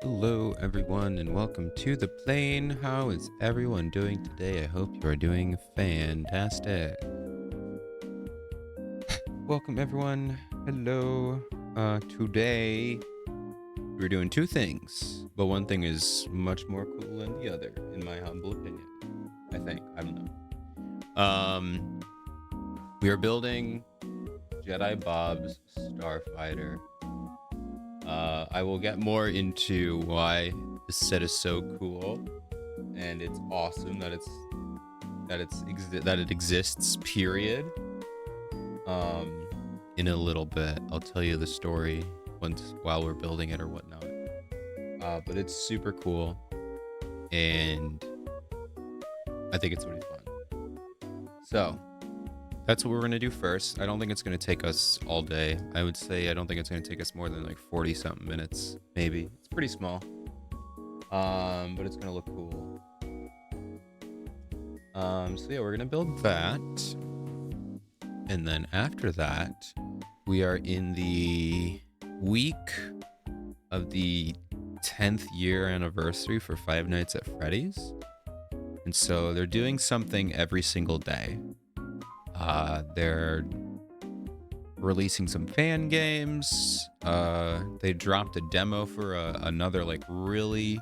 Hello, everyone, and welcome to the plane. How is everyone doing today? I hope you are doing fantastic. Welcome, everyone. Hello. Today we're doing two things, but one thing is much more cool than the other, in my humble opinion. I think. I don't know. We are building Jedi Bob's Starfighter. I will get more into why this set is so cool and it's awesome that it exists, period. In a little bit I'll tell you the story while we're building it or whatnot. But it's super cool, and I think it's really fun. So that's what we're gonna do first. I don't think it's gonna take us all day. I would say I don't think it's gonna take us more than like 40 something minutes, maybe. It's pretty small, but it's gonna look cool. So yeah, we're gonna build that, and then after that we are in the week of the 10th year anniversary for Five Nights at Freddy's, and so they're doing something every single day. They're releasing some fan games. They dropped a demo for another like really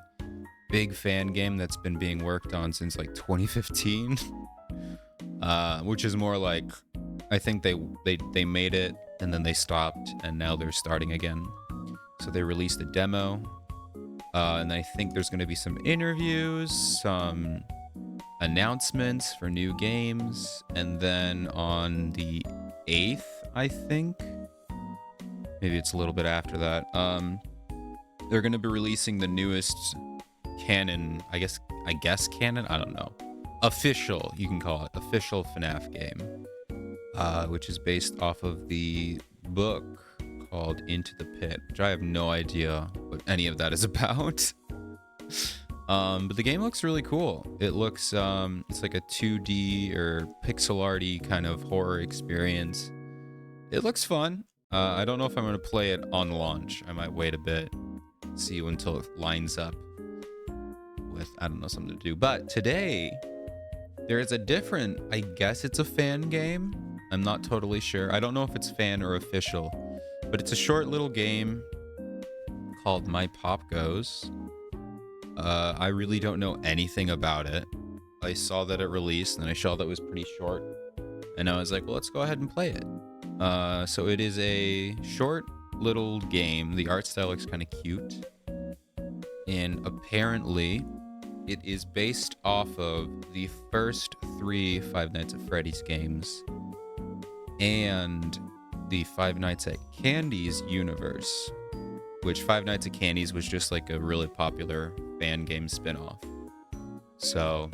big fan game that's been being worked on since like 2015, which is more like, I think they made it and then they stopped and now they're starting again. So they released a demo, and I think there's going to be some interviews, some announcements for new games, and then on the 8th, I think, maybe it's a little bit after that, they're going to be releasing the newest canon, I guess canon, I don't know, official, you can call it official FNAF game, which is based off of the book called Into the Pit, which I have no idea what any of that is about. But the game looks really cool. It looks, it's like a 2D or pixel arty kind of horror experience. It looks fun. I don't know if I'm going to play it on launch. I might wait a bit, see until it lines up with, I don't know, something to do. But today, there is a different, I guess it's a fan game. I'm not totally sure. I don't know if it's fan or official, but it's a short little game called My Pop Goes. I really don't know anything about it. I saw that it released and I saw that it was pretty short, and I was like, well, let's go ahead and play it. So it is a short little game. The art style looks kind of cute, and apparently it is based off of the first 3 Five Nights at Freddy's games and the Five Nights at Candy's universe, which Five Nights at Candy's was just like a really popular fan game spin-off. So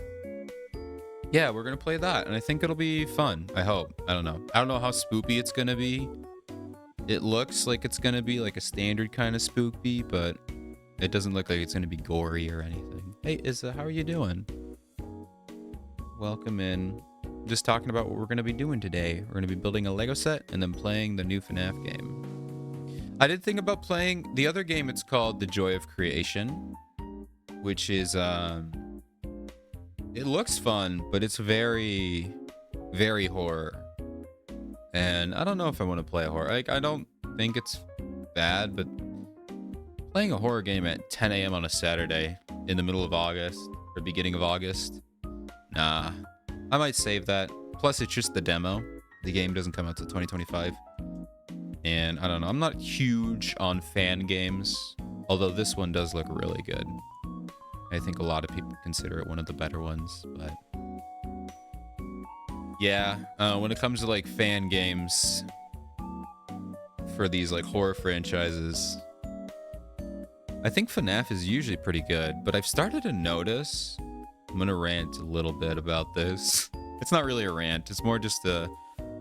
yeah, we're gonna play that, and I think it'll be fun. I hope. I don't know how spoopy it's gonna be. It looks like it's gonna be like a standard kind of spoopy, but it doesn't look like it's gonna be gory or anything. Hey Issa, how are you doing? Welcome in. Just talking about what we're gonna be doing today. We're gonna be building a Lego set and then playing the new FNAF game. I did think about playing the other game. It's called The Joy of Creation, which is it looks fun, but it's very, very horror. And I don't know if I want to play a horror. Like, I don't think it's bad, but playing a horror game at 10 a.m. on a Saturday in the middle of August or beginning of August, nah. I might save that. Plus, it's just the demo. The game doesn't come out till 2025. And I don't know, I'm not huge on fan games, although this one does look really good. I think a lot of people consider it one of the better ones, but yeah, when it comes to like fan games for these like horror franchises, I think FNAF is usually pretty good, but I've started to notice, I'm gonna rant a little bit about this. It's not really a rant, it's more just a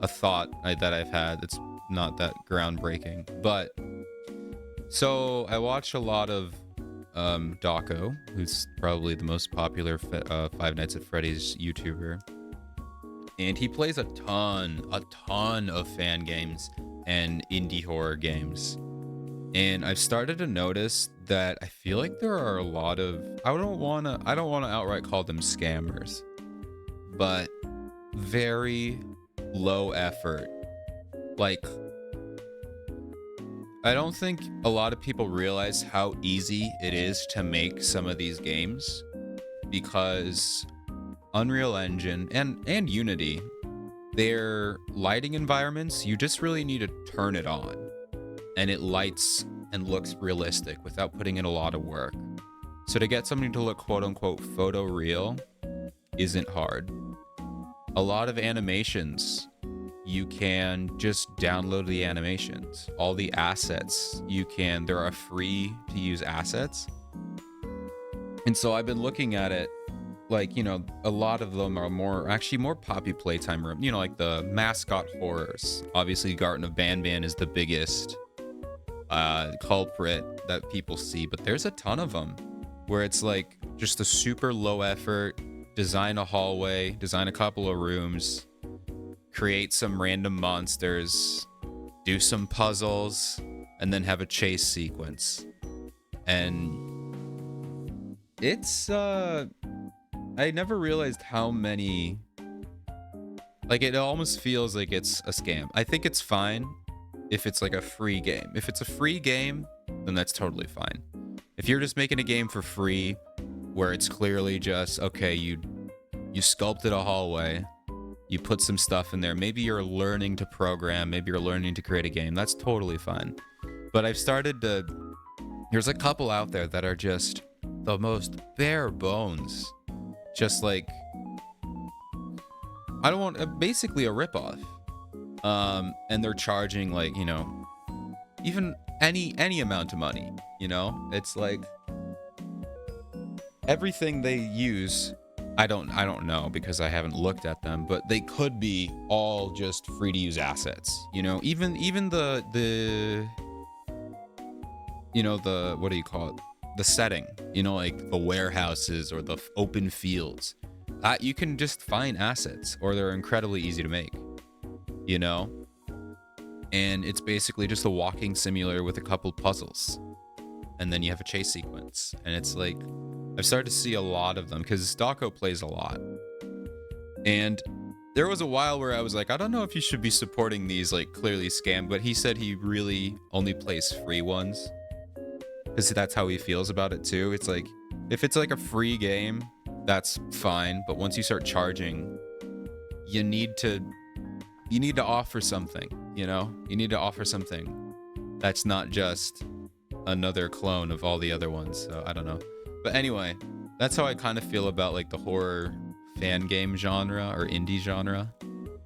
thought that I've had that's not that groundbreaking. But so I watch a lot of Dawko, who's probably the most popular Five Nights at Freddy's YouTuber, and he plays a ton of fan games and indie horror games. And I've started to notice that I feel like there are a lot of, I don't want to outright call them scammers, but very low effort. Like, I don't think a lot of people realize how easy it is to make some of these games, because Unreal Engine and Unity, their lighting environments, you just really need to turn it on and it lights and looks realistic without putting in a lot of work. So to get something to look quote unquote photo real isn't hard. A lot of animations, you can just download the animations. All the assets, there are free to use assets. And so I've been looking at it like, a lot of them are more poppy playtime room, like the mascot horrors. Obviously, Garten of Banban is the biggest culprit that people see, but there's a ton of them where it's like just a super low effort, design a hallway, design a couple of rooms, create some random monsters, do some puzzles, and then have a chase sequence. And it's I never realized how many, like, it almost feels like it's a scam. I think it's fine if it's like a free game. If it's a free game, then that's totally fine. If you're just making a game for free where it's clearly just, okay, you sculpted a hallway, you put some stuff in there, maybe you're learning to program, maybe you're learning to create a game, that's totally fine. But there's a couple out there that are just the most bare bones, just like, basically a ripoff. And they're charging like, even any amount of money, it's like everything they use, I don't know because I haven't looked at them, but they could be all just free to use assets, even the what do you call it, the setting, like the warehouses or the open fields, you can just find assets, or they're incredibly easy to make, and it's basically just a walking simulator with a couple puzzles, and then you have a chase sequence. And it's like, I've started to see a lot of them because Stocko plays a lot, and there was a while where I was like, I don't know if you should be supporting these like clearly scam, but he said he really only plays free ones because that's how he feels about it too. It's like, if it's like a free game, that's fine, but once you start charging, you need to offer something, you need to offer something that's not just another clone of all the other ones. So I don't know, but anyway, that's how I kind of feel about like the horror fan game genre or indie genre.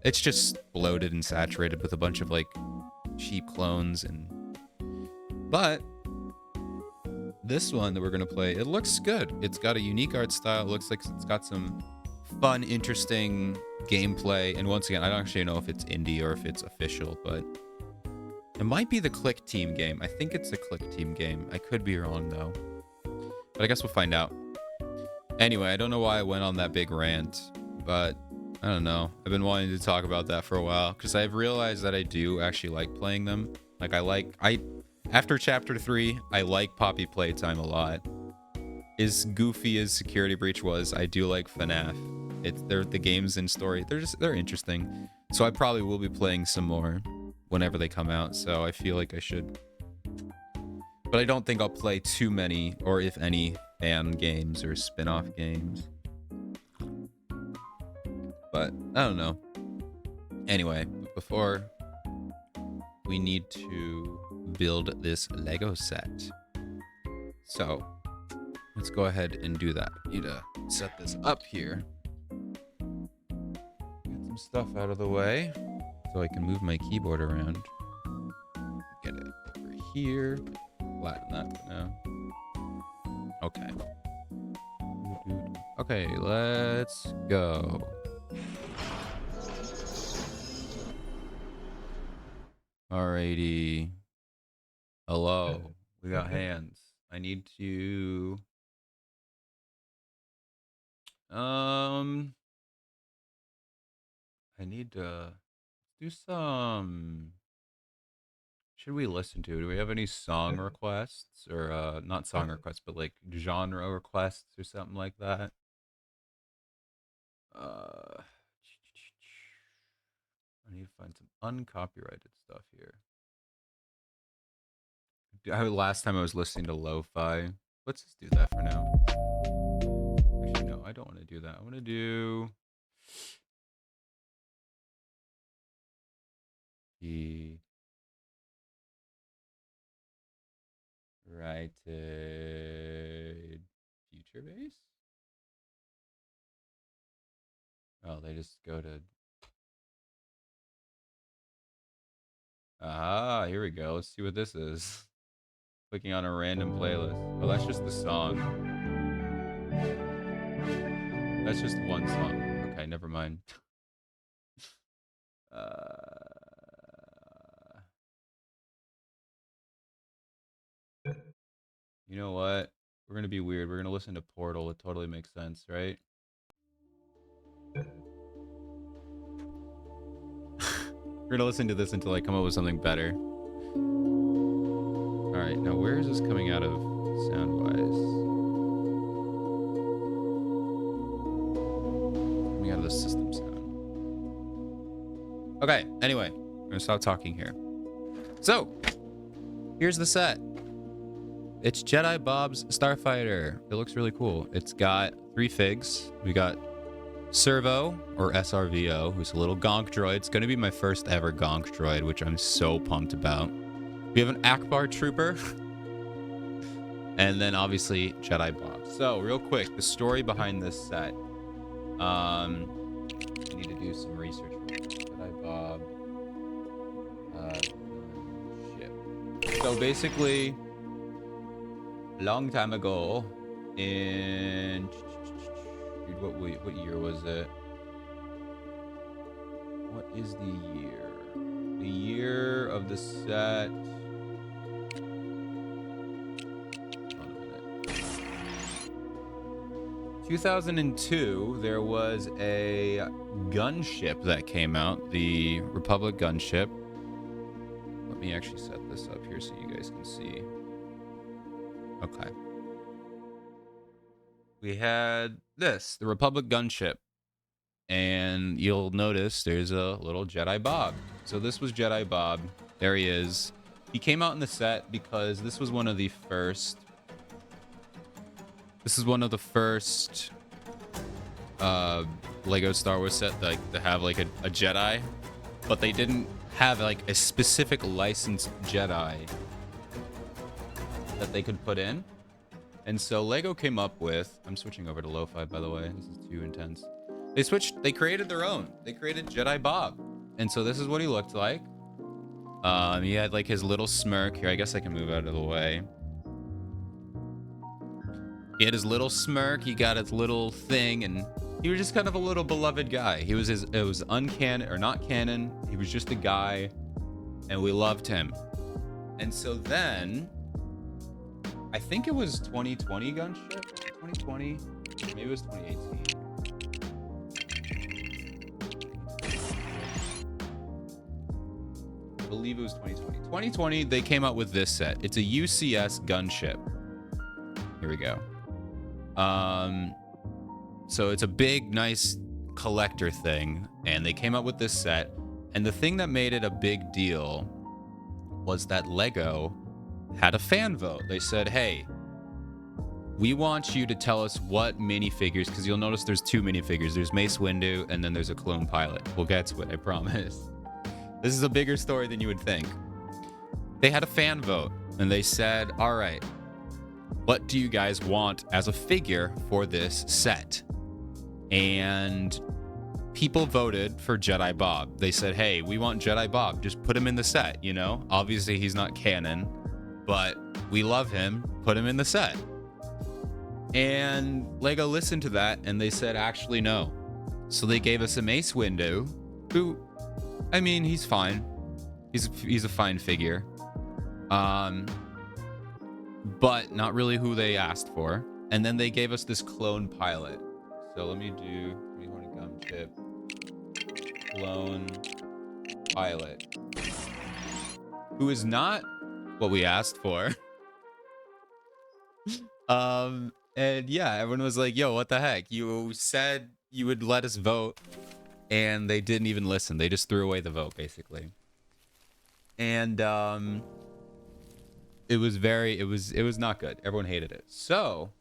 It's just bloated and saturated with a bunch of like cheap clones. But this one that we're gonna play, it looks good. It's got a unique art style. It looks like it's got some fun, interesting gameplay. And once again, I don't actually know if it's indie or if it's official, but it might be the Click Team game. I think it's a Click Team game. I could be wrong though, but I guess we'll find out. Anyway, I don't know why I went on that big rant, but I don't know. I've been wanting to talk about that for a while because I've realized that I do actually like playing them. Like after chapter 3, I like Poppy Playtime a lot. As goofy as Security Breach was, I do like FNAF. They're the games and story. They're interesting. So I probably will be playing some more whenever they come out. So I feel like I should. But I don't think I'll play too many, or if any, fan games or spin-off games. But I don't know. Anyway, before we need to build this Lego set. So let's go ahead and do that. Need to set this up here. Get some stuff out of the way so I can move my keyboard around. Get it over here. Flatten that for now. Okay. Okay, let's go. Alrighty. Hello. We got hands. I need to I need to do some. Should we listen to? Do we have any song requests, or not song requests, but like genre requests or something like that? I need to find some uncopyrighted stuff here. Last time I was listening to lo-fi. Let's just do that for now. Actually, no, I don't want to do that. I want to do the Righted. Picture base? Oh, they just go to... Ah, here we go. Let's see what this is. Clicking on a random playlist. Oh, that's just the song. That's just one song. Okay, never mind. You know what? We're gonna be weird. We're gonna listen to Portal. It totally makes sense, right? We're gonna listen to this until I come up with something better. Alright, now where is this coming out of sound-wise? Coming out of the system sound. Okay, anyway, I'm gonna stop talking here. So, here's the set. It's Jedi Bob's Starfighter. It looks really cool. It's got 3 figs. We got Servo, or SRVO, who's a little gonk droid. It's going to be my first ever gonk droid, which I'm so pumped about. We have an Akbar Trooper. And then, obviously, Jedi Bob. So, real quick, the story behind this set. I need to do some research. Jedi Bob. Ship. So, basically... long time ago in what year was it? What is the year? The year of the set. Hold on a minute. 2002, there was a gunship that came out, the Republic gunship. Let me actually set this up here so you guys can see. Okay. We had this, the Republic gunship. And you'll notice there's a little Jedi Bob. So this was Jedi Bob. There he is. He came out in the set because this was one of the first... This is one of the first Lego Star Wars set to have like a Jedi. But they didn't have like a specific licensed Jedi that they could put in. And so Lego came up with... I'm switching over to lo-fi, by the way. This is too intense. They created their own. They created Jedi Bob. And so this is what he looked like. He had like his little smirk. Here, I guess I can move out of the way. He had his little smirk. He got his little thing. And he was just kind of a little beloved guy. It was uncanon, or not canon. He was just a guy. And we loved him. And so then... I think it was 2020 gunship. 2020. Maybe it was 2018. I believe it was 2020. 2020, they came out with this set. It's a UCS gunship. Here we go. So it's a big, nice collector thing. And they came out with this set. And the thing that made it a big deal was that Lego had a fan vote. They said, hey, we want you to tell us what minifigures, because you'll notice there's 2 minifigures. There's Mace Windu, and then there's a clone pilot. We'll get to it, I promise. This is a bigger story than you would think. They had a fan vote, and they said, all right, what do you guys want as a figure for this set? And people voted for Jedi Bob. They said, hey, we want Jedi Bob. Just put him in the set, you know? Obviously, he's not canon. But we love him, put him in the set. And Lego listened to that, and they said, actually, no. So they gave us a Mace Windu, who, I mean, he's fine. He's a fine figure. But not really who they asked for. And then they gave us this clone pilot. So let me want a gum chip. Clone pilot. Who is not what we asked for. And yeah, everyone was like, yo, what the heck? You said you would let us vote, and they didn't even listen. They just threw away the vote, basically. And it was not good. Everyone hated it. So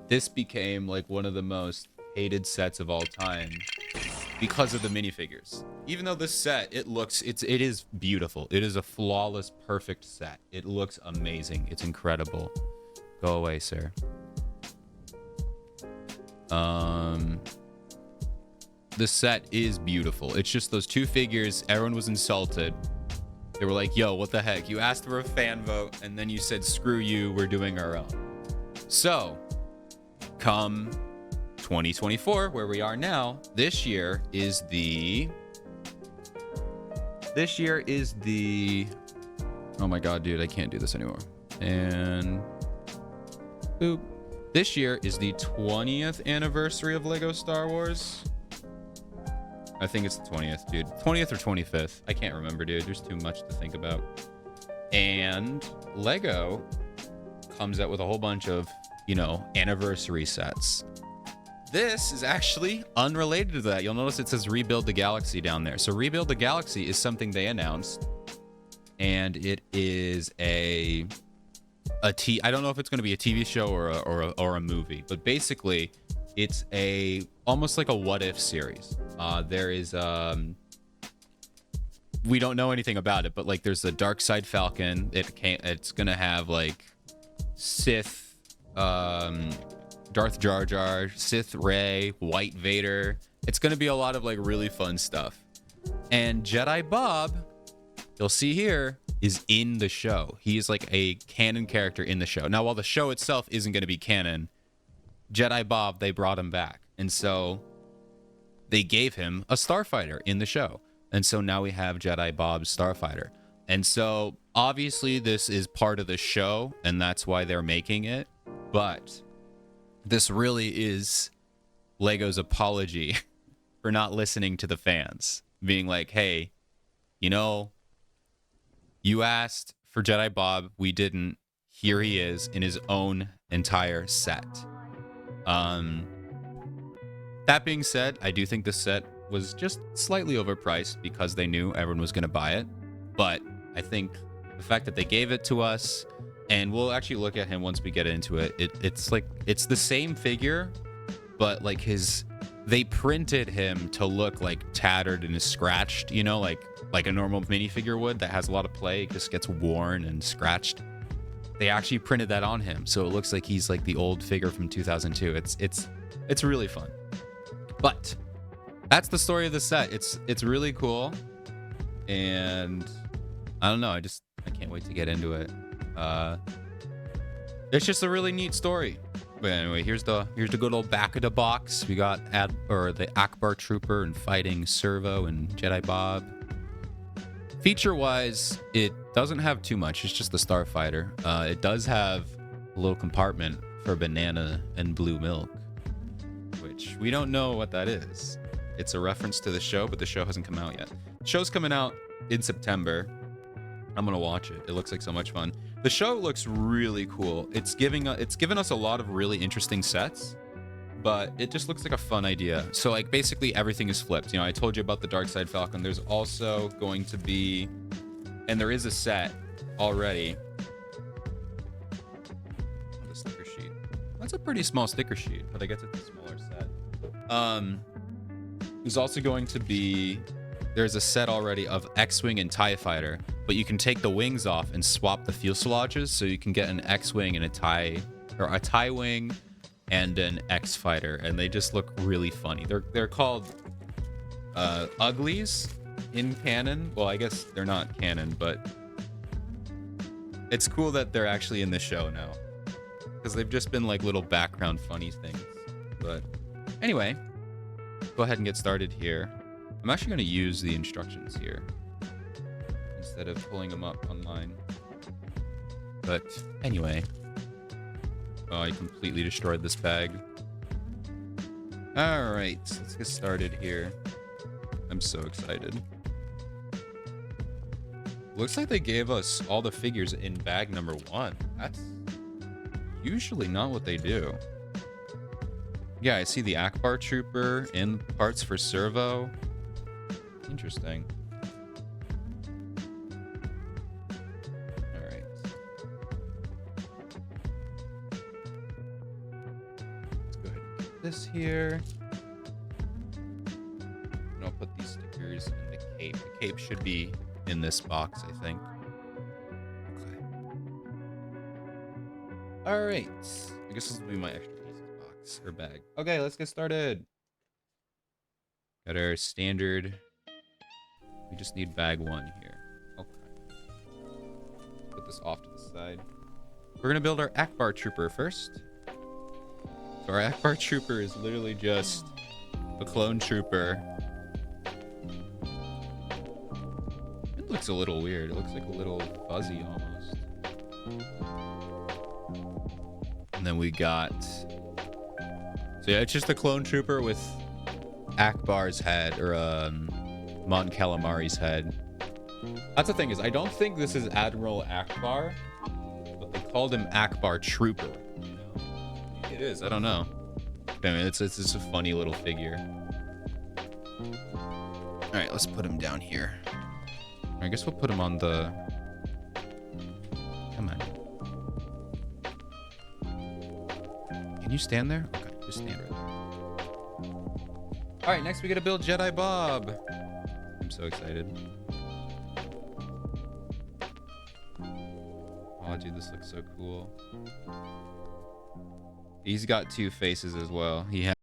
this became like one of the most hated sets of all time because of the minifigures. Even though this set, it is beautiful. It is a flawless, perfect set. It looks amazing. It's incredible. Go away, sir. The set is beautiful. It's just those two figures. Everyone was insulted. They were like, yo, what the heck? You asked for a fan vote, and then you said, screw you, we're doing our own. So, come 2024, where we are now, this year is the... Oh my god, dude, I can't do this anymore. And... boop. This year is the 20th anniversary of Lego Star Wars. I think it's the 20th, dude. 20th or 25th. I can't remember, dude. There's too much to think about. And Lego comes out with a whole bunch of, you know, anniversary sets. This is actually unrelated to that. You'll notice it says Rebuild the Galaxy down there. So Rebuild the Galaxy is something they announced. And it is I don't know if it's going to be a TV show or a movie, but basically it's almost like a what if series. There is we don't know anything about it, but like there's the Dark Side Falcon. It's going to have like Sith, Darth Jar Jar, Sith Rey, White Vader. It's going to be a lot of like really fun stuff. And Jedi Bob, you'll see here, is in the show. He is like a canon character in the show. Now, while the show itself isn't going to be canon, Jedi Bob, they brought him back. And so they gave him a starfighter in the show. And so now we have Jedi Bob's starfighter. And so obviously this is part of the show, and that's why they're making it. But this really is Lego's apology for not listening to the fans. Being like, hey, you know, you asked for Jedi Bob, we didn't. Here he is in his own entire set. That being said, I do think this set was just slightly overpriced because they knew everyone was going to buy it. But I think the fact that they gave it to us, and we'll actually look at him once we get into it. It's like, it's the same figure, but like they printed him to look like tattered and scratched, you know, like a normal minifigure would that has a lot of play. It just gets worn and scratched. They actually printed that on him, so it looks like he's like the old figure from 2002. It's really fun. But that's the story of the set. It's really cool, and I don't know. I can't wait to get into it. It's just a really neat story. But anyway, here's the good old back of the box. We got the Akbar Trooper and fighting Servo and Jedi Bob. Feature-wise, it doesn't have too much. It's just the starfighter. It does have a little compartment for banana and blue milk, which we don't know what that is. It's a reference to the show, but the show hasn't come out yet. The show's coming out in September. I'm gonna watch it. It looks like so much fun. The show looks really cool. It's given us a lot of really interesting sets, but it just looks like a fun idea. So like basically everything is flipped. You know, I told you about the Dark Side Falcon. There's also going to be, and there is a set already. The sticker sheet. That's a pretty small sticker sheet, but I guess it's a smaller set. There's also going to be, there's a set already of X-Wing and TIE Fighter, but you can take the wings off and swap the fuselages, so you can get an X-Wing and a TIE Wing and an X-Fighter, and they just look really funny. They're called Uglies in canon. Well, I guess they're not canon, but it's cool that they're actually in the show now, because they've just been like little background funny things. But anyway, go ahead and get started here. I'm actually going to use the instructions here instead of pulling them up online. But anyway, oh, I completely destroyed this bag. All right, let's get started here. I'm so excited. Looks like they gave us all the figures in bag number 1. That's usually not what they do. Yeah, I see the Akbar Trooper in parts for Servo. Interesting. All right. Let's go ahead and get this here. And I'll put these stickers in the cape. The cape should be in this box, I think. Okay. All right. I guess this will be my extra pieces box. bags or bag. Okay, let's get started. Got our standard. We just need bag 1 here. Okay. Put this off to the side. We're gonna build our Akbar Trooper first. So our Akbar Trooper is literally just a clone trooper. It looks a little weird. It looks like a little fuzzy almost. And then we got... So yeah, it's just a clone trooper with Akbar's head, or Mon Calamari's head. That's the thing, is I don't think this is Admiral Akbar, but they called him Akbar Trooper. You know? Maybe it is, I don't know. I mean, it's just a funny little figure. Alright, let's put him down here. I guess we'll put him on the... Come on. Can you stand there? Okay, just stand right there. Alright, next we gotta build Jedi Bob. I'm so excited. Oh, dude, this looks so cool. He's got 2 faces as well. He has...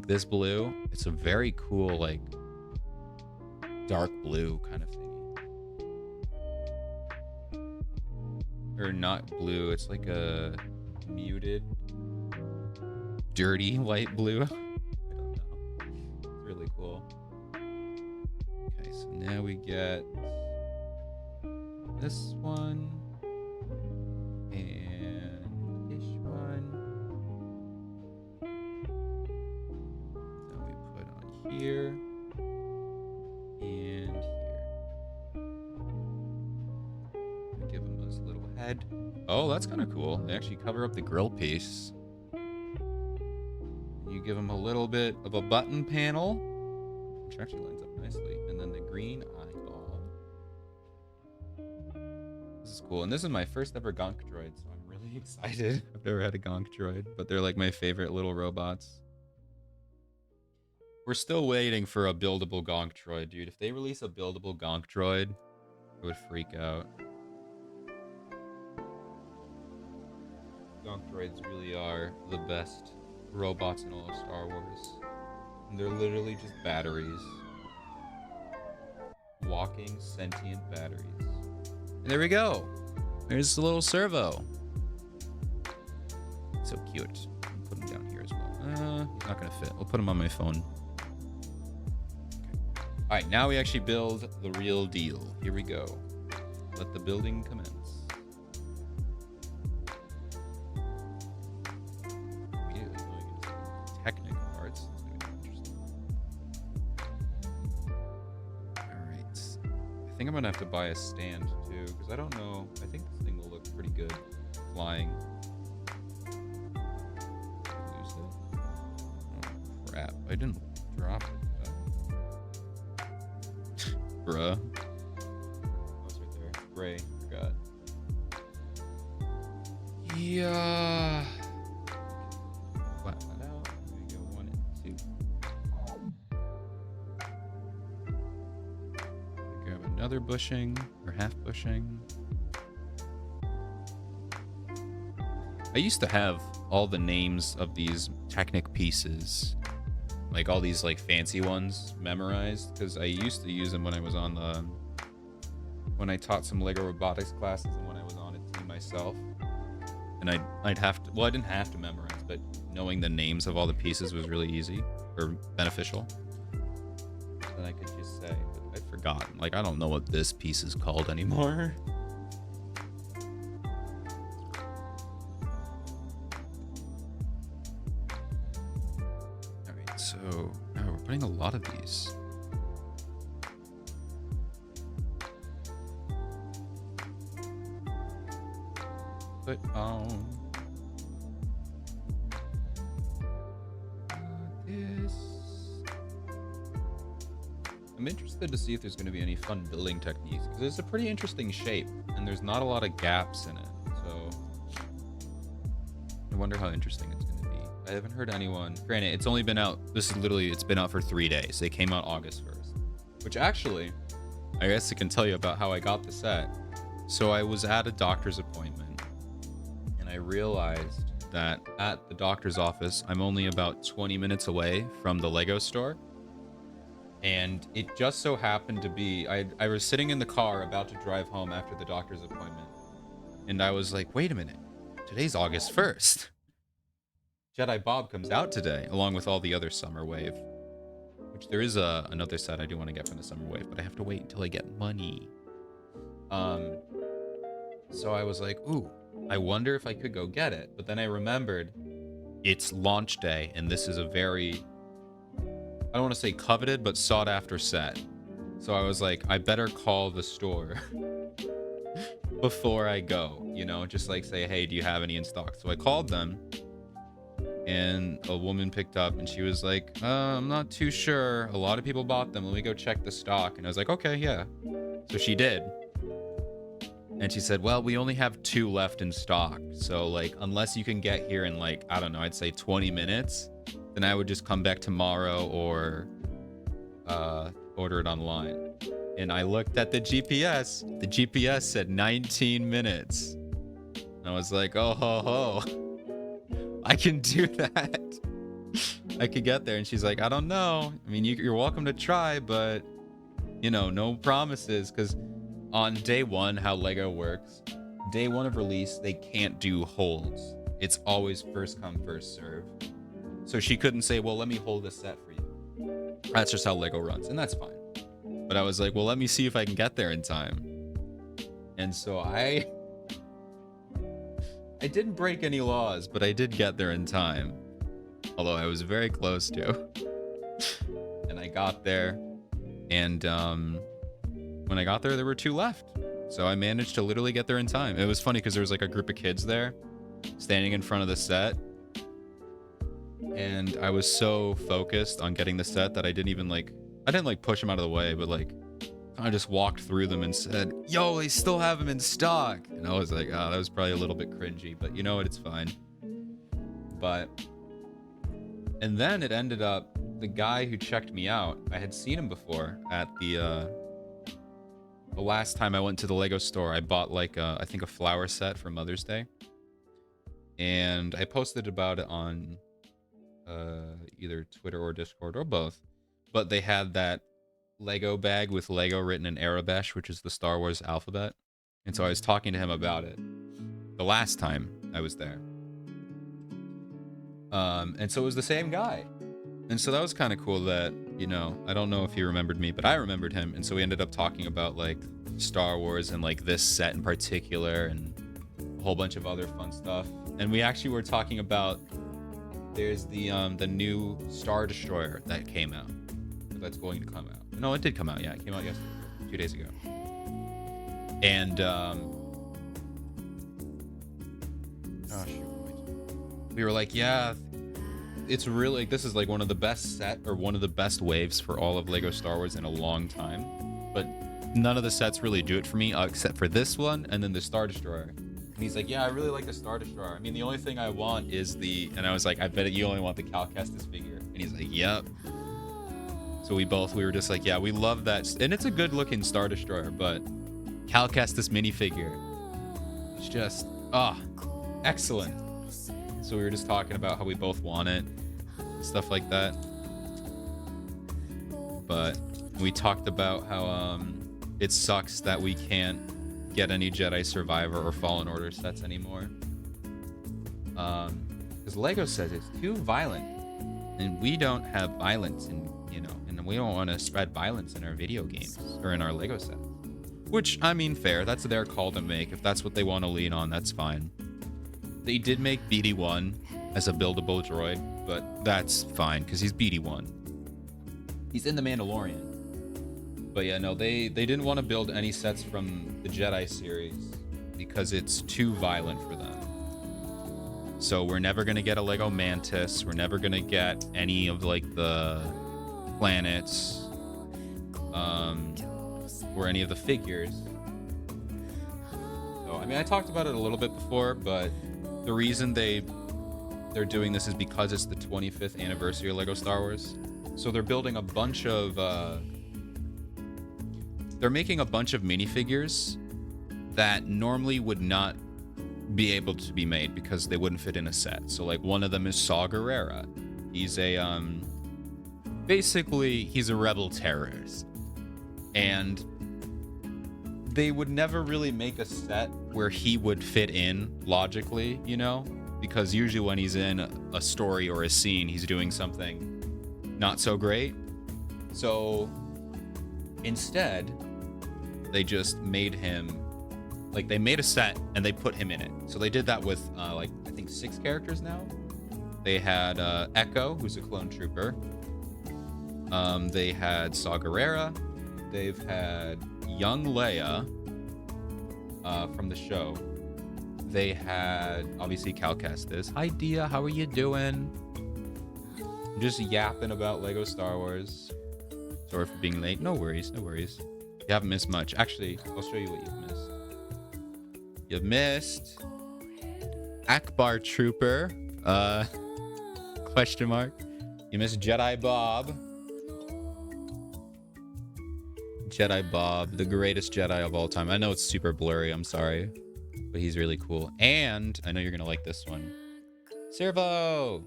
This blue, it's a very cool, like, dark blue kind of thingy. Or not blue, it's like a muted, dirty light blue. I don't know. It's really cool. Okay, so now we get this one. And this one. Then we put on here. And here. Give him this little head. Oh, that's kind of cool. They actually cover up the grill piece. You give them a little bit of a button panel, which actually lines up nicely. And then the green eyeball. This is cool. And this is my first ever gonk droid, so I'm really excited. I've never had a gonk droid, but they're like my favorite little robots. We're still waiting for a buildable gonk droid, dude. If they release a buildable gonk droid, I would freak out. Gonk droids really are the best robots in all of Star Wars. And they're literally just batteries. Walking sentient batteries. And there we go. There's the little servo. So cute. I'll put him down here as well. He's not gonna fit. I'll put him on my phone. Okay. Alright, now we actually build the real deal. Here we go. Let the building commence. Immediately going into technical parts. It's gonna be interesting. Alright. I think I'm gonna have to buy a stand too, because I don't know. I think this thing will look pretty good flying. Lose it. Oh crap! I didn't drop it. Bruh. Oh, it's right there. Gray. Forgot. Yeah. Flatten that out. There we go. 1 and 2. Grab another bushing or half bushing. I used to have all the names of these Technic pieces, like all these like fancy ones, memorized, because I used to use them when I was on the when I taught some Lego robotics classes and when I was on a team myself. And I'd have to, well, I didn't have to memorize, but knowing the names of all the pieces was really easy or beneficial. Then I could just say, but I'd forgotten. Like, I don't know what this piece is called anymore. All right, so oh, we're putting a lot of these. Put on this. I'm interested to see if there's going to be any fun building techniques, because it's a pretty interesting shape and there's not a lot of gaps in it, so I wonder how interesting it's going to be. I haven't heard anyone, granted it's only been out, this is literally, it's been out for 3 days. They came out August 1st, which actually I guess I can tell you about how I got the set. So I was at a doctor's appointment and I realized that at the doctor's office, I'm only about 20 minutes away from the Lego store. And it just so happened to be, I was sitting in the car about to drive home after the doctor's appointment. And I was like, wait a minute, today's August 1st. Jedi Bob comes out today, along with all the other Summer Wave. Which there is another set I do want to get from the Summer Wave, but I have to wait until I get money. So I was like, ooh, I wonder if I could go get it. But then I remembered it's launch day, and this is a very, I don't want to say coveted, but sought after set. So I was like, I better call the store before I go, you know, just like say, hey, do you have any in stock? So I called them and a woman picked up and she was like, I'm not too sure. A lot of people bought them. Let me go check the stock. And I was like, okay, yeah. So she did. And she said, well, we only have 2 left in stock. So like, unless you can get here in like, I don't know, I'd say 20 minutes, then I would just come back tomorrow or order it online. And I looked at the GPS. The GPS said 19 minutes. And I was like, oh, ho, ho. I can do that. I could get there. And she's like, I don't know. I mean, you're welcome to try, but, you know, no promises. Because on day 1, how Lego works, day 1 of release, they can't do holds. It's always first come, first serve. So she couldn't say, well, let me hold this set for you. That's just how Lego runs, and that's fine. But I was like, well, let me see if I can get there in time. And so I didn't break any laws, but I did get there in time. Although I was very close to. And I got there, and when I got there, there were 2 left. So I managed to literally get there in time. It was funny because there was like a group of kids there standing in front of the set. And I was so focused on getting the set that I didn't like push him out of the way, but like I just walked through them and said, yo, they still have them in stock. And I was like, oh, that was probably a little bit cringy, but you know what, it's fine. But and then it ended up the guy who checked me out, I had seen him before at the last time I went to the Lego store. I bought like I think a flower set for Mother's Day. And I posted about it on either Twitter or Discord or both. But they had that Lego bag with Lego written in Arabesh, which is the Star Wars alphabet. And so I was talking to him about it the last time I was there. And so it was the same guy. And so that was kind of cool that, you know, I don't know if he remembered me, but I remembered him. And so we ended up talking about like Star Wars and like this set in particular and a whole bunch of other fun stuff. And we actually were talking about there's the new Star Destroyer that came out. That's going to come out. No, it did come out. Yeah, it came out yesterday, 2 days ago. And we were like, yeah, it's really like, this is like one of the best set or one of the best waves for all of Lego Star Wars in a long time. But none of the sets really do it for me except for this one and then the Star Destroyer. And he's like, yeah, I really like the Star Destroyer. I mean, the only thing I want is and I was like, I bet you only want the Cal Kestis figure. And he's like, yep. So we were just like, yeah, we love that. And it's a good looking Star Destroyer, but Cal Kestis minifigure, it's just, excellent. So we were just talking about how we both want it, stuff like that. But we talked about how it sucks that we can't get any Jedi Survivor or Fallen Order sets anymore. Because Lego says it's too violent, and we don't have violence, and we don't want to spread violence in our video games or in our Lego sets. Which, I mean, fair. That's their call to make. If that's what they want to lean on, that's fine. They did make BD1 as a buildable droid, but that's fine because he's BD1. He's in The Mandalorian. But yeah, no, they didn't want to build any sets from the Jedi series because it's too violent for them. So we're never going to get a Lego Mantis. We're never going to get any of like the planets or any of the figures. So, I mean, I talked about it a little bit before, but the reason they're doing this is because it's the 25th anniversary of Lego Star Wars. So they're building a bunch of they're making a bunch of minifigures that normally would not be able to be made because they wouldn't fit in a set. So like one of them is Saw Gerrera. He's a basically he's a rebel terrorist. And they would never really make a set where he would fit in logically, you know? Because usually when he's in a story or a scene, he's doing something not so great. So instead, they just made him, like they made a set and they put him in it. So they did that with like, I think 6 characters now. They had Echo, who's a clone trooper. They had Saw Gerrera. They've had young Leia from the show. They had obviously Cal Kestis. Hi Dia, how are you doing? I'm just yapping about Lego Star Wars. Sorry for being late. No worries, no worries. You haven't missed much. Actually, I'll show you what you've missed. You've missed Akbar Trooper. Question mark. You missed Jedi Bob. Jedi Bob, the greatest Jedi of all time. I know it's super blurry, I'm sorry, but he's really cool. And I know you're gonna like this one. Servo!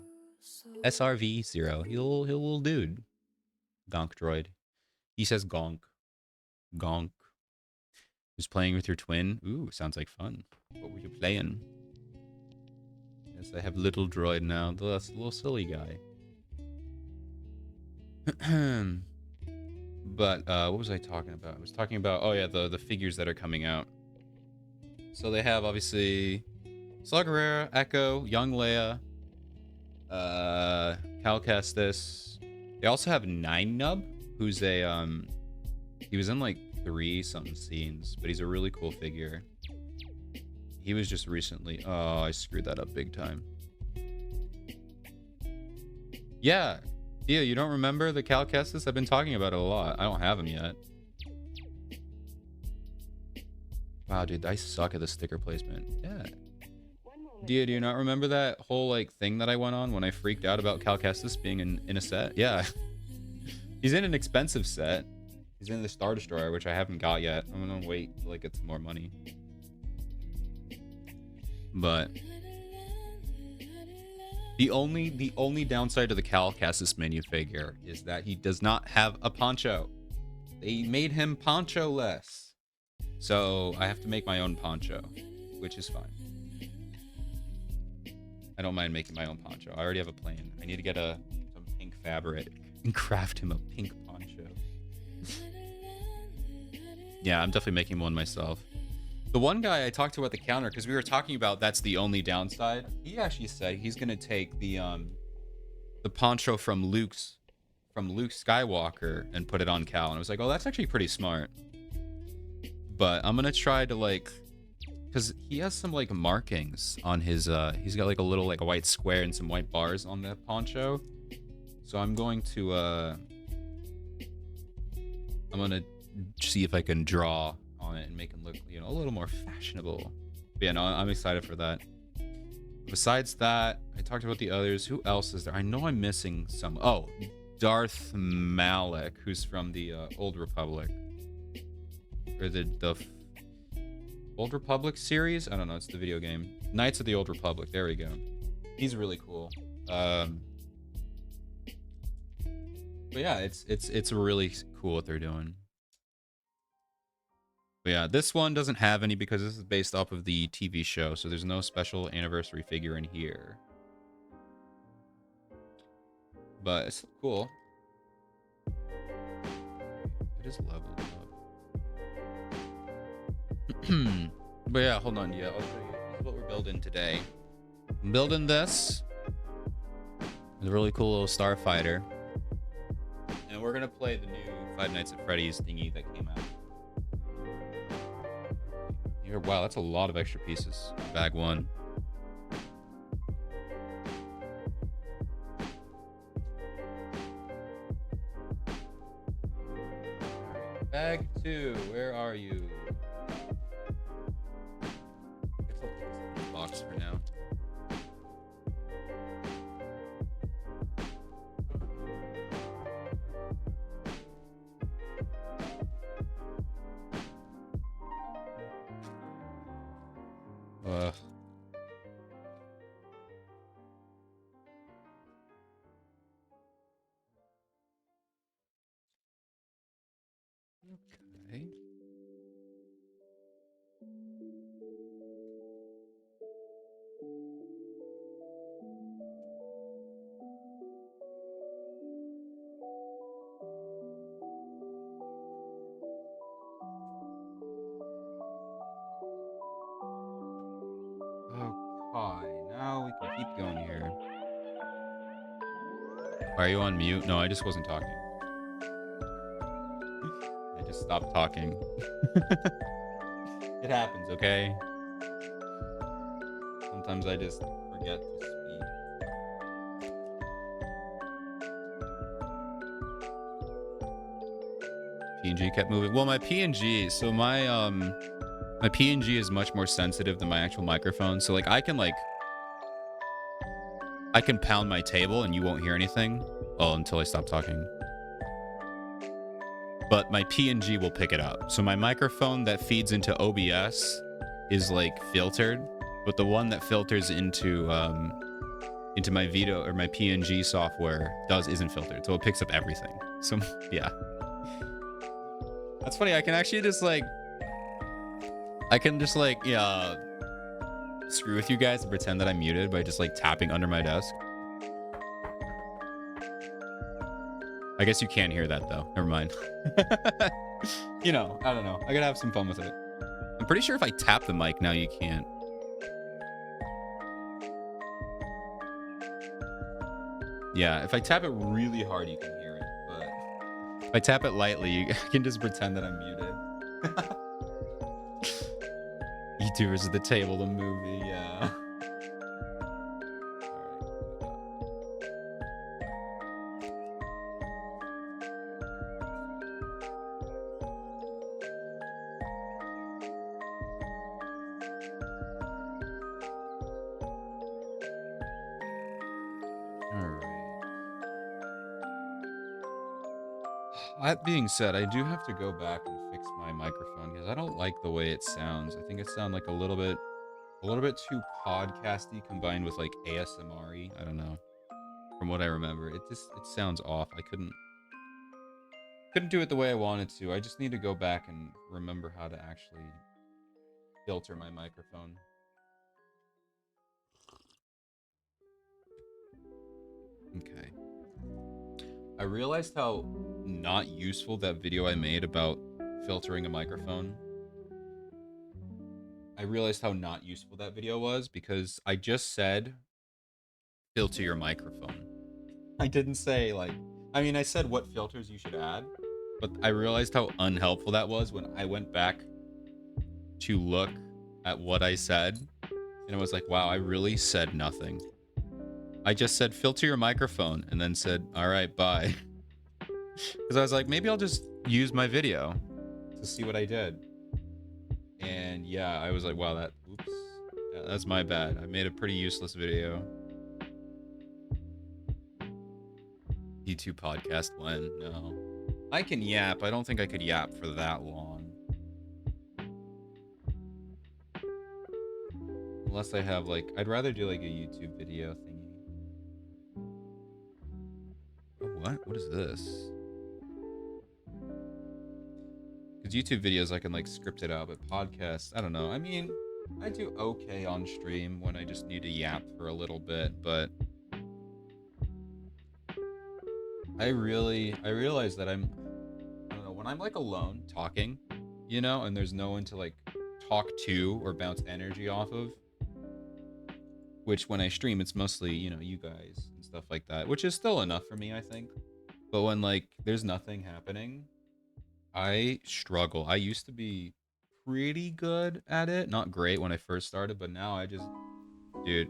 SRV0. He's a little dude. Gonk droid. He says gonk. Gonk. Who's playing with your twin? Ooh, sounds like fun. What were you playing? Yes, I have little droid now. That's a little silly guy. But what was I talking about? I was talking about, oh yeah, the figures that are coming out. So they have obviously Saw Gerrera, Echo, young Leia, Cal Kestis. They also have Nine Nub, who's a he was in like 3 something scenes, but he's a really cool figure. He was just recently, oh, I screwed that up big time. Yeah. Dia, you don't remember the Cal Kestis? I've been talking about it a lot. I don't have them yet. Wow, dude, I suck at the sticker placement. Yeah. Dia, do you not remember that whole like thing that I went on when I freaked out about Cal Kestis being in a set? Yeah. He's in an expensive set. He's in the Star Destroyer, which I haven't got yet. I'm gonna wait till I get some more money. But the only downside to the Cal Kestis minifigure is that he does not have a poncho. They made him poncho-less. So I have to make my own poncho, which is fine. I don't mind making my own poncho. I already have a plan. I need to get some pink fabric and craft him a pink poncho. Yeah, I'm definitely making one myself. The one guy I talked to at the counter, because we were talking about that's the only downside, he actually said he's gonna take the poncho from Luke Skywalker and put it on Cal. And I was like, oh, that's actually pretty smart. But I'm gonna try to like, because he has some like markings on his he's got like a little like a white square and some white bars on the poncho. So I'm going to see if I can draw on it and make him look, you know, a little more fashionable. But yeah, no, I'm excited for that. Besides that, I talked about the others. Who else is there? I know I'm missing some. Oh, Darth Malak, who's from the Old Republic. Or the Old Republic series? I don't know, it's the video game. Knights of the Old Republic, there we go. He's really cool. But yeah, it's really cool what they're doing. But yeah, this one doesn't have any because this is based off of the TV show, so there's no special anniversary figure in here. But it's cool. It is leveled up. But yeah, hold on. Yeah, I'll show you. This is what we're building today. I'm building this. It's a really cool little starfighter. And we're going to play the new Five Nights at Freddy's thingy that came out. Wow, that's a lot of extra pieces. Bag one. Bag two, where are you? I guess I'll put this in the box for now. Okay. Okay, now we can keep going here. Are you on mute? No, I just wasn't talking. I just stopped talking. It happens, okay? Sometimes I just forget to speak. PNG kept moving. Well, my PNG, so my PNG is much more sensitive than my actual microphone. So like I can pound my table and you won't hear anything. Oh, until I stop talking. But my PNG will pick it up. So my microphone that feeds into OBS is like filtered, but the one that filters into my Vito or my PNG software isn't filtered. So it picks up everything. So yeah. That's funny. I can just screw with you guys and pretend that I'm muted by just like tapping under my desk. I guess you can't hear that though. Never mind. You know, I don't know. I gotta have some fun with it. I'm pretty sure if I tap the mic now, you can't. Yeah, if I tap it really hard, you can hear it. But if I tap it lightly, you can just pretend that I'm muted. YouTubers at the table, the movie, yeah. That being said, I do have to go back and fix my microphone because I don't like the way it sounds. I think it sounds like a little bit too podcasty combined with like ASMR-y. I don't know. From what I remember, it sounds off. I couldn't do it the way I wanted to. I just need to go back and remember how to actually filter my microphone. Okay. I realized how not useful that video I made about filtering a microphone. I realized how not useful that video was because I just said filter your microphone. I didn't say like I mean I said what filters you should add, but I realized how unhelpful that was when I went back to look at what I said and I was like, wow, I really said nothing. I just said filter your microphone and then said, all right, bye. Because I was like, maybe I'll just use my video to see what I did. And yeah, I was like, wow, oops. Yeah, that's my bad. I made a pretty useless video. YouTube podcast when? No. I can yap. I don't think I could yap for that long. Unless I have like, I'd rather do like a YouTube video thingy. Oh, what? What is this? Because YouTube videos I can like script it out, but podcasts, I don't know. I mean, I do okay on stream when I just need to yap for a little bit, but I realize that I don't know, when I'm like alone talking, you know, and there's no one to like talk to or bounce energy off of, which when I stream, it's mostly, you know, you guys and stuff like that, which is still enough for me, I think. But when like there's nothing happening, I struggle. I used to be pretty good at it. Not great when I first started, but now dude,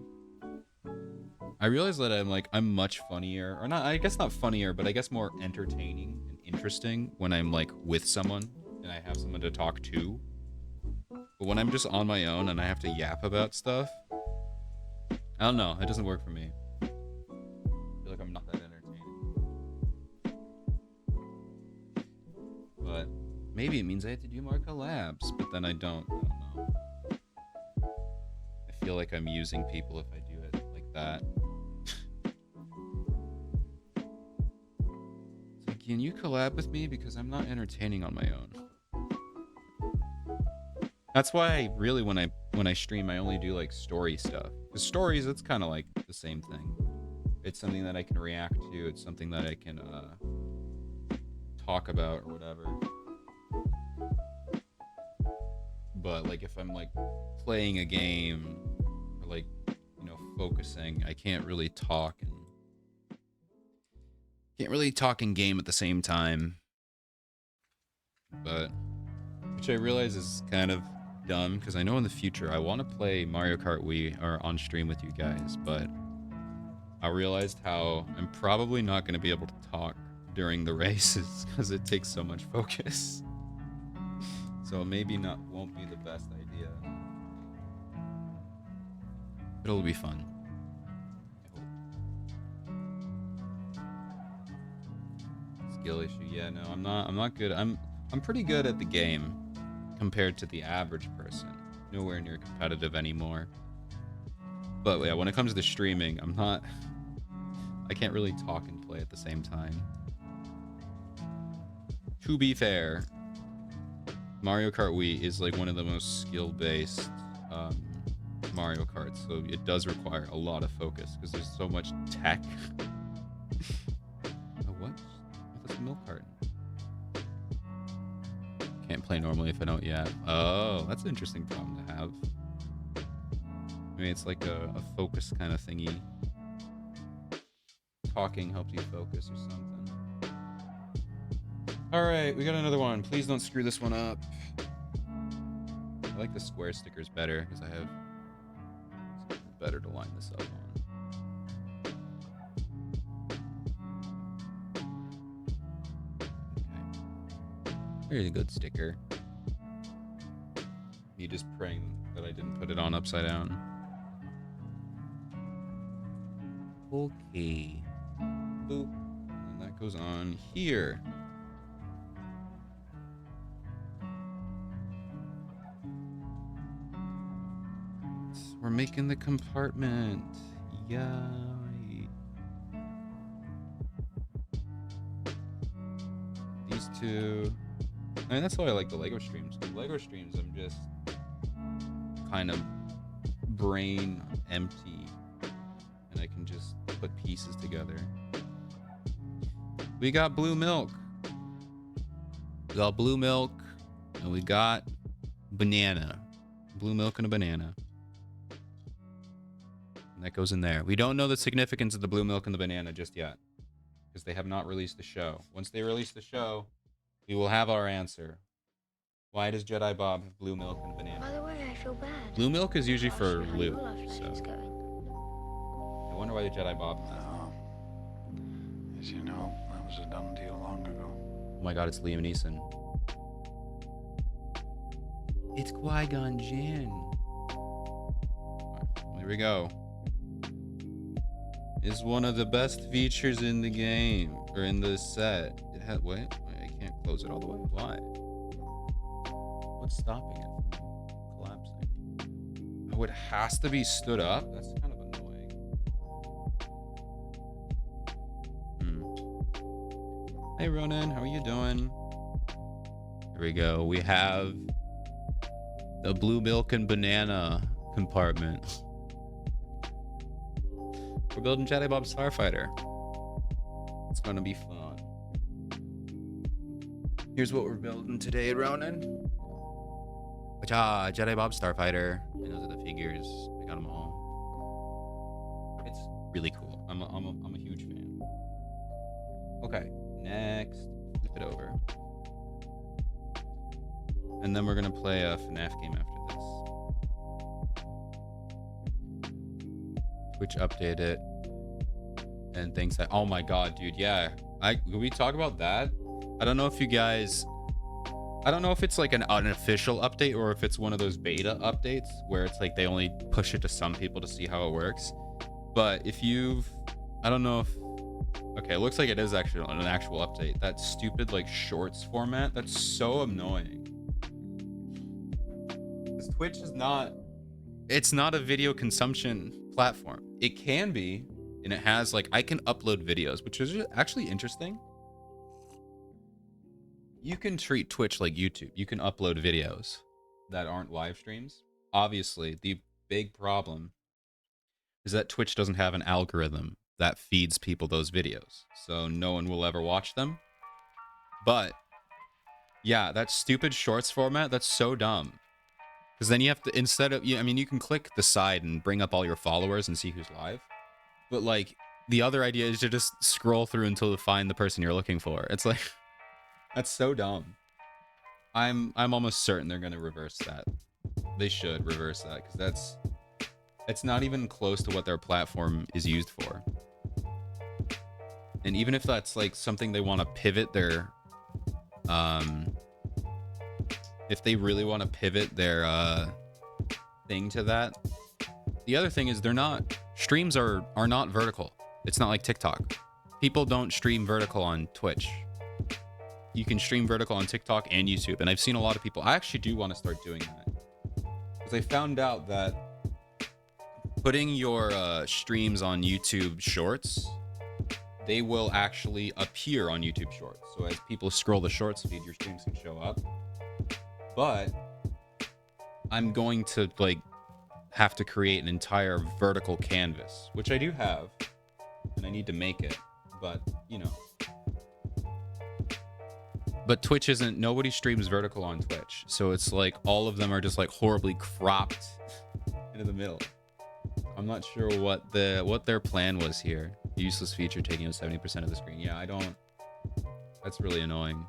I realize that I'm much funnier, or not, I guess not funnier, but I guess more entertaining and interesting when I'm like with someone and I have someone to talk to. But when I'm just on my own and I have to yap about stuff, I don't know, it doesn't work for me. I feel like I'm not that entertaining. But maybe it means I have to do more collabs, but then I don't know. I feel like I'm using people if I do it like that. It's like, can you collab with me? Because I'm not entertaining on my own. That's why I really, when I stream, I only do like story stuff. Because stories, it's kind of like the same thing. It's something that I can react to. It's something that I can talk about or whatever. But like if I'm like playing a game or like, you know, focusing, I can't really talk in game at the same time. But which I realize is kind of dumb because I know in the future I want to play Mario Kart Wii or on stream with you guys, but I realized how I'm probably not going to be able to talk during the races because it takes so much focus. So maybe won't be the best idea. It'll be fun. I hope. Skill issue. Yeah, no, I'm not good. I'm pretty good at the game compared to the average person. Nowhere near competitive anymore. But yeah, when it comes to the streaming, I can't really talk and play at the same time. To be fair, Mario Kart Wii is like one of the most skill-based Mario Karts, so it does require a lot of focus because there's so much tech. Oh, what? That's a milk carton. Can't play normally if I don't yap. Oh, that's an interesting problem to have. Maybe it's like a focus kind of thingy. Talking helps you focus or something. All right, we got another one. Please don't screw this one up. I like the square stickers better because I have better to line this up on. Okay. Here's a good sticker. Me just praying that I didn't put it on upside down. Okay. Boop. And that goes on here. We're making the compartment. Yeah. These two. I mean, that's why I like the Lego streams. The Lego streams, I'm just kind of brain empty, and I can just put pieces together. We got blue milk. We got blue milk, and we got banana. Blue milk and a banana. And that goes in there. We don't know the significance of the blue milk and the banana just yet, because they have not released the show. Once they release the show, we will have our answer. Why does Jedi Bob have blue milk and banana? By the way, I feel bad. Blue milk is usually for Luke, so I wonder why the Jedi Bob. As you know, that was a done deal long ago. Oh my God, it's Liam Neeson. It's Qui-Gon Jinn. Here we go. It's one of the best features in the game, or in the set. It had wait, I can't close it all the way. Why? What's stopping it from collapsing? Oh, it has to be stood up? That's kind of annoying. Hey Ronan, how are you doing? Here we go. We have the blue milk and banana compartment. We're building Jedi Bob Starfighter. It's gonna be fun. Here's what we're building today, Ronan. Jedi Bob Starfighter. And those are the figures. I got them all. It's really cool. I'm a huge fan. Okay, next, flip it over. And then we're gonna play a FNAF game after this. Twitch update it. And things that, oh my God, dude, yeah. Can we talk about that? I don't know if you guys, I don't know if it's like an unofficial update or if it's one of those beta updates where it's like they only push it to some people to see how it works. But if you've, I don't know if, okay, it looks like it is actually an actual update. That stupid like shorts format, that's so annoying. Because Twitch is not, it's not a video consumption platform. It can be, and it has like, I can upload videos, which is actually interesting. You can treat Twitch like YouTube. You can upload videos that aren't live streams. Obviously, the big problem is that Twitch doesn't have an algorithm that feeds people those videos. So no one will ever watch them. But yeah, that stupid shorts format, that's so dumb. Because then you have to, instead of, I mean, you can click the side and bring up all your followers and see who's live. But like, the other idea is to just scroll through until you find the person you're looking for. It's like, that's so dumb. I'm almost certain they're gonna reverse that. They should reverse that, because it's not even close to what their platform is used for. And even if that's like something they want to pivot their, if they really want to pivot their thing to that, the other thing is streams are not vertical. It's not like TikTok. People don't stream vertical on Twitch. You can stream vertical on TikTok and YouTube, and I've seen a lot of people. I actually do want to start doing that, because I found out that putting your streams on YouTube Shorts, they will actually appear on YouTube Shorts. So as people scroll the Shorts feed, your streams can show up. But I'm going to like have to create an entire vertical canvas, which I do have, and I need to make it, but you know. But Twitch isn't, nobody streams vertical on Twitch. So it's like all of them are just like horribly cropped into the middle. I'm not sure what their plan was here. Useless feature taking up 70% of the screen. Yeah, I don't, that's really annoying.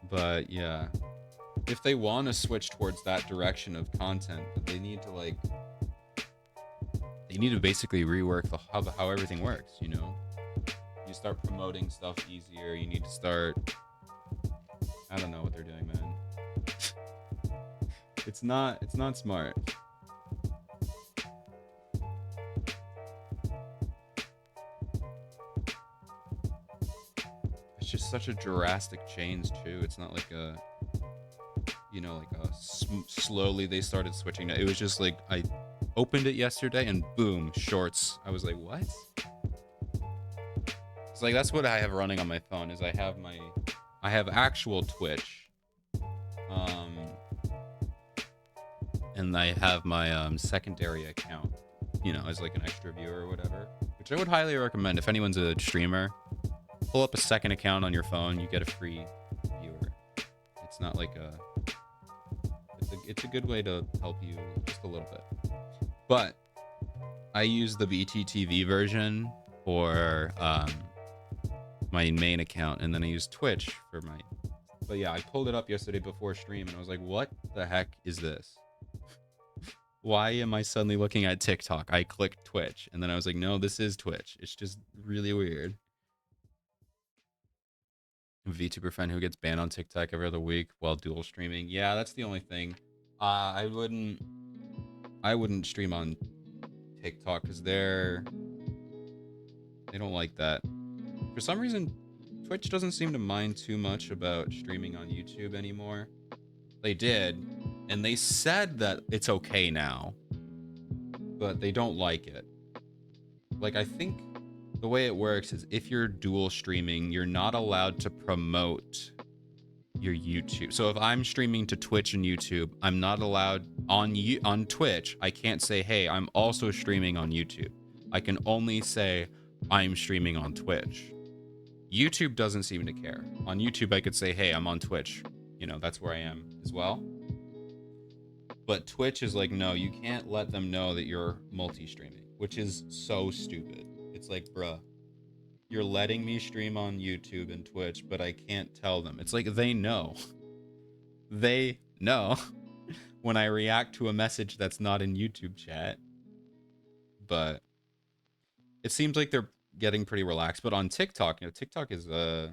But yeah, if they want to switch towards that direction of content, they need to like, they need to basically rework how everything works, you know? You start promoting stuff easier. You need to start, I don't know what they're doing, man. It's not smart. It's just such a drastic change too. It's not like you know, like slowly they started switching. It was just like I opened it yesterday and boom, shorts. I was like, what? It's like that's what I have running on my phone. Is I have actual Twitch, um, and I have my secondary account, you know, as like an extra viewer or whatever, which I would highly recommend if anyone's a streamer. Pull up a second account on your phone, you get a free viewer. It's not like it's a good way to help you just a little bit. But I use the VTTV version for my main account, and then I use Twitch for my. But yeah, I pulled it up yesterday before stream, and I was like, "What the heck is this? Why am I suddenly looking at TikTok?" I clicked Twitch, and then I was like, "No, this is Twitch." It's just really weird. VTuber friend who gets banned on TikTok every other week while dual streaming. Yeah, that's the only thing. I wouldn't stream on TikTok because they don't like that. For some reason, Twitch doesn't seem to mind too much about streaming on YouTube anymore. They did, and they said that it's okay now, but they don't like it. Like, I think the way it works is if you're dual streaming, you're not allowed to promote your YouTube. So if I'm streaming to Twitch and YouTube, I'm not allowed on Twitch. I can't say, "Hey, I'm also streaming on YouTube." I can only say I'm streaming on Twitch. YouTube doesn't seem to care. On YouTube, I could say, "Hey, I'm on Twitch." You know, that's where I am as well. But Twitch is like, no, you can't let them know that you're multi-streaming, which is so stupid. It's like, bruh, you're letting me stream on YouTube and Twitch, but I can't tell them. It's like they know. They know when I react to a message that's not in YouTube chat. But it seems like they're getting pretty relaxed. But on TikTok, you know, TikTok is I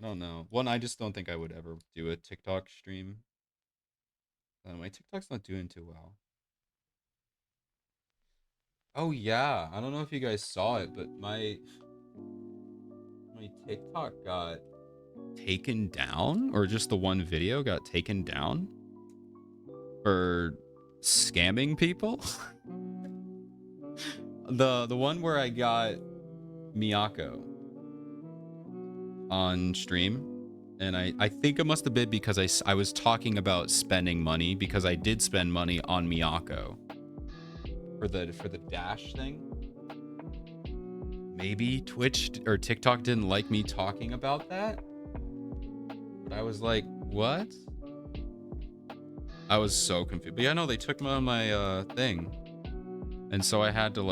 don't know. One, I just don't think I would ever do a TikTok stream. My TikTok's not doing too well. Oh yeah, I don't know if you guys saw it, but my TikTok got taken down, or just the one video got taken down for scamming people. The one where I got Miyako on stream, and I think it must have been because I was talking about spending money, because I did spend money on Miyako for the dash thing. Maybe Twitch or TikTok didn't like me talking about that, but I was like, what? I was so confused. But yeah, no, they took my thing, and so I had to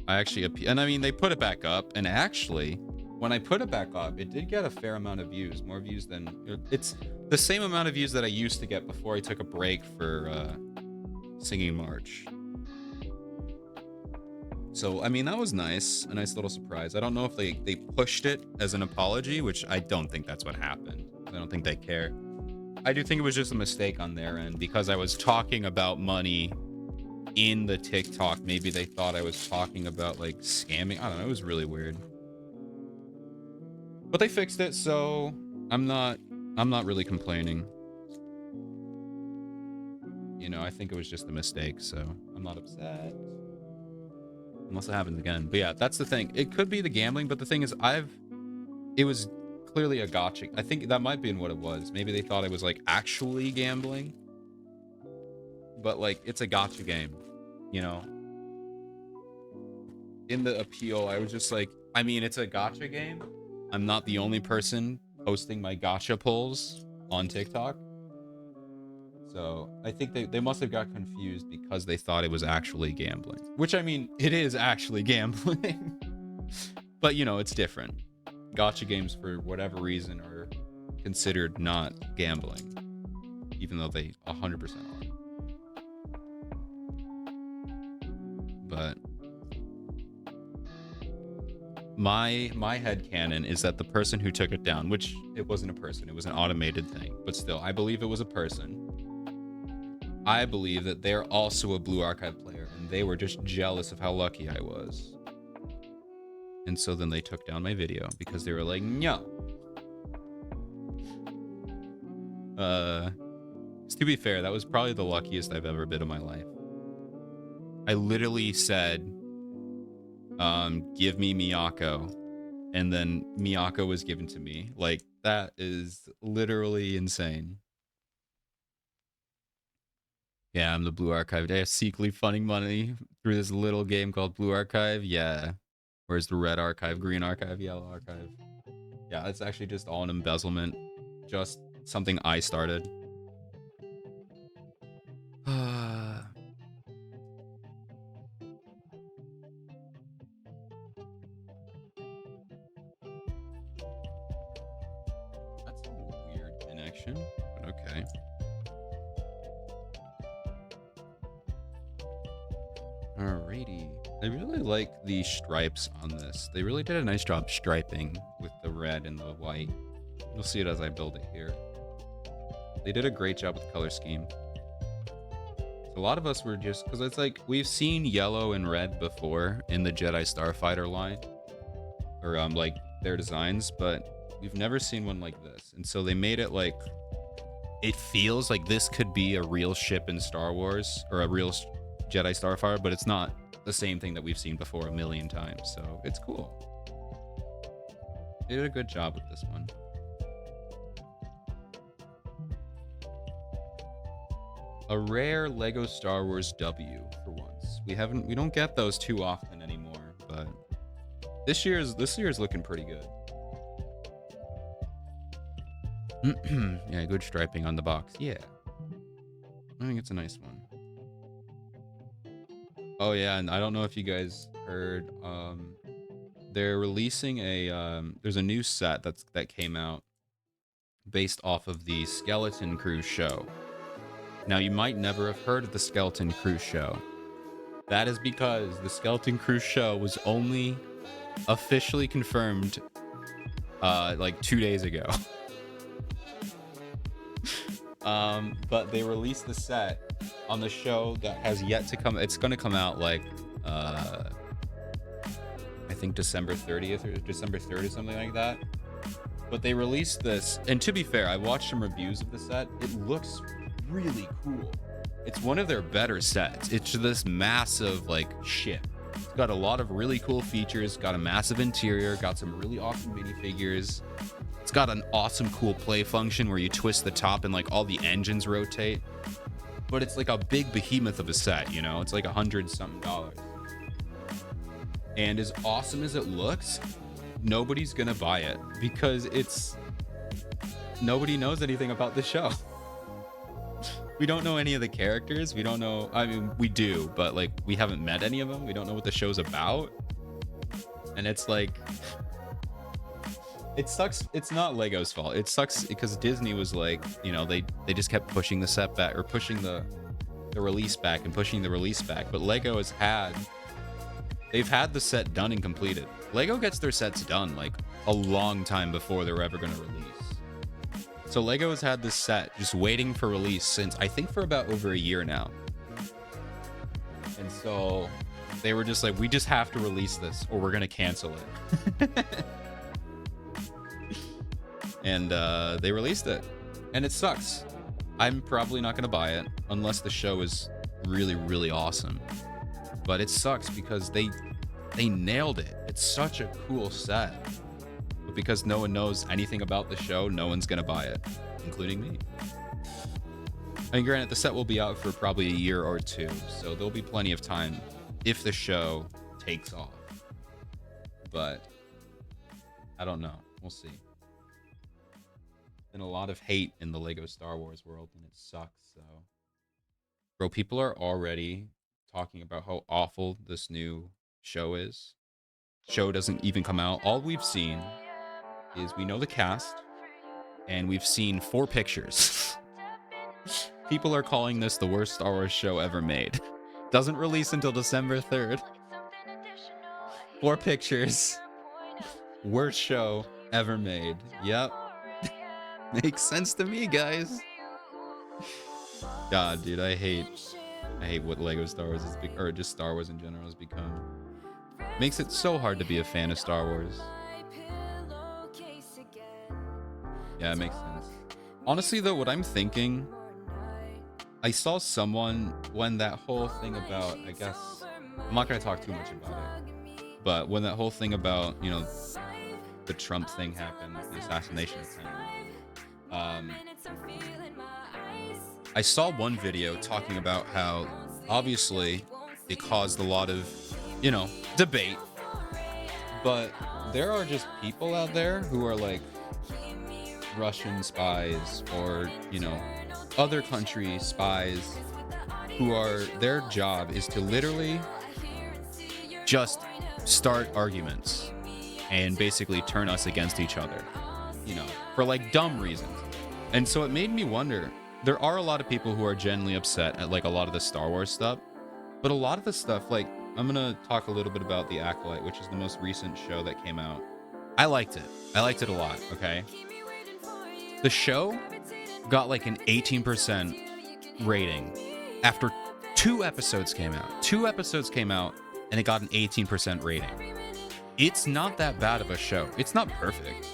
I actually and I mean, they put it back up, and actually when I put it back up, it did get a fair amount of views, more views than it's the same amount of views that I used to get before I took a break for singing March. So, I mean, that was nice. A nice little surprise. I don't know if they pushed it as an apology, which I don't think that's what happened. I don't think they care. I do think it was just a mistake on their end, because I was talking about money in the TikTok. Maybe they thought I was talking about scamming. I don't know. It was really weird. But they fixed it, so I'm not really complaining. You know, I think it was just a mistake, so I'm not upset. Unless it happens again. But yeah, that's the thing. It could be the gambling, but the thing is, it was clearly a gotcha. I think that might be what it was. Maybe they thought I was actually gambling. But it's a gotcha game, you know? In the appeal, I was just I mean, it's a gotcha game. I'm not the only person posting my gotcha pulls on TikTok. So I think they must have got confused because they thought it was actually gambling. Which, I mean, it is actually gambling. But, you know, it's different. Gotcha games, for whatever reason, are considered not gambling. Even though they 100% are. But my headcanon is that the person who took it down, which it wasn't a person, it was an automated thing, but still, I believe it was a person. I believe that they're also a Blue Archive player, and they were just jealous of how lucky I was. And so then they took down my video because they were like, no. To be fair, that was probably the luckiest I've ever been in my life. I literally said, give me Miyako. And then Miyako was given to me. Like, that is literally insane. Yeah, I'm the Blue Archive. They are secretly funding money through this little game called Blue Archive. Yeah. Where's the red archive, green archive, yellow archive? Yeah, it's actually just all an embezzlement. Just something I started. That's a weird connection, but okay. Alrighty. I really like the stripes on this. They really did a nice job striping with the red and the white. You'll see it as I build it here. They did a great job with the color scheme. So a lot of us were just, because it's like, we've seen yellow and red before in the Jedi Starfighter line. Or like their designs, but we've never seen one like this. And so they made it like, it feels like this could be a real ship in Star Wars, or a real Jedi Starfighter, but it's not the same thing that we've seen before a million times, so it's cool. They did a good job with this one. A rare Lego Star Wars W for once. We don't get those too often anymore, but this year's looking pretty good. Yeah, good striping on the box. Yeah, I think it's a nice one. Oh yeah, and I don't know if you guys heard, they're releasing a there's a new set that came out based off of the Skeleton Crew show. Now you might never have heard of the Skeleton Crew show. That is because the Skeleton Crew show was only officially confirmed like 2 days ago. But they released the set on the show that has yet to come. It's going to come out like I think December 30th or December 3rd or something like that. But they released this, and to be fair, I watched some reviews of the set. It looks really cool. It's one of their better sets. It's this massive like ship. It's got a lot of really cool features, got a massive interior, got some really awesome minifigures. It's got an awesome cool play function where you twist the top and like all the engines rotate. But it's like a big behemoth of a set, you know? It's like $100-something. And as awesome as it looks, nobody's gonna buy it because nobody knows anything about the show. We don't know any of the characters. We don't know, I mean, we do, but like we haven't met any of them. We don't know what the show's about. And it's like, it sucks. It's not Lego's fault. It sucks because Disney was like, you know, they just kept pushing the set back, or pushing the release back and pushing the release back. But Lego they've had the set done and completed. Lego gets their sets done like a long time before they're ever going to release. So Lego has had this set just waiting for release since I think for about over a year now. And so they were just like, we just have to release this or we're going to cancel it. And they released it. And it sucks. I'm probably not going to buy it unless the show is really, really awesome. But it sucks because they nailed it. It's such a cool set. But because no one knows anything about the show, no one's going to buy it, including me. I mean, granted, the set will be out for probably a year or two, so there'll be plenty of time if the show takes off. But I don't know. We'll see. Been a lot of hate in the Lego Star Wars world, and it sucks. So, bro, people are already talking about how awful this new show is. Show doesn't even come out. All we've seen is we know the cast, and we've seen 4 pictures. People are calling this the worst Star Wars show ever made. Doesn't release until December 3rd. 4 pictures. Worst show ever made. Yep. Makes sense to me, guys. God, dude, I hate what Lego Star Wars has become, or just Star Wars in general has become. Makes it so hard to be a fan of Star Wars. Yeah, it makes sense. Honestly, though, what I'm thinking I saw someone when that whole thing about, I guess, I'm not going to talk too much about it, but when that whole thing about, the Trump thing happened, the assassination attempt, I saw one video talking about how obviously it caused a lot of, debate, but there are just people out there who are like Russian spies or, other country spies who are, their job is to literally just start arguments and basically turn us against each other, for like dumb reasons. And so it made me wonder, there are a lot of people who are genuinely upset at like a lot of the Star Wars stuff, but a lot of the stuff, like, I'm gonna talk a little bit about The Acolyte, which is the most recent show that came out. I liked it a lot. Okay, the show got like an 18% rating after two episodes came out and it got an 18% rating. It's not that bad of a show. It's not perfect,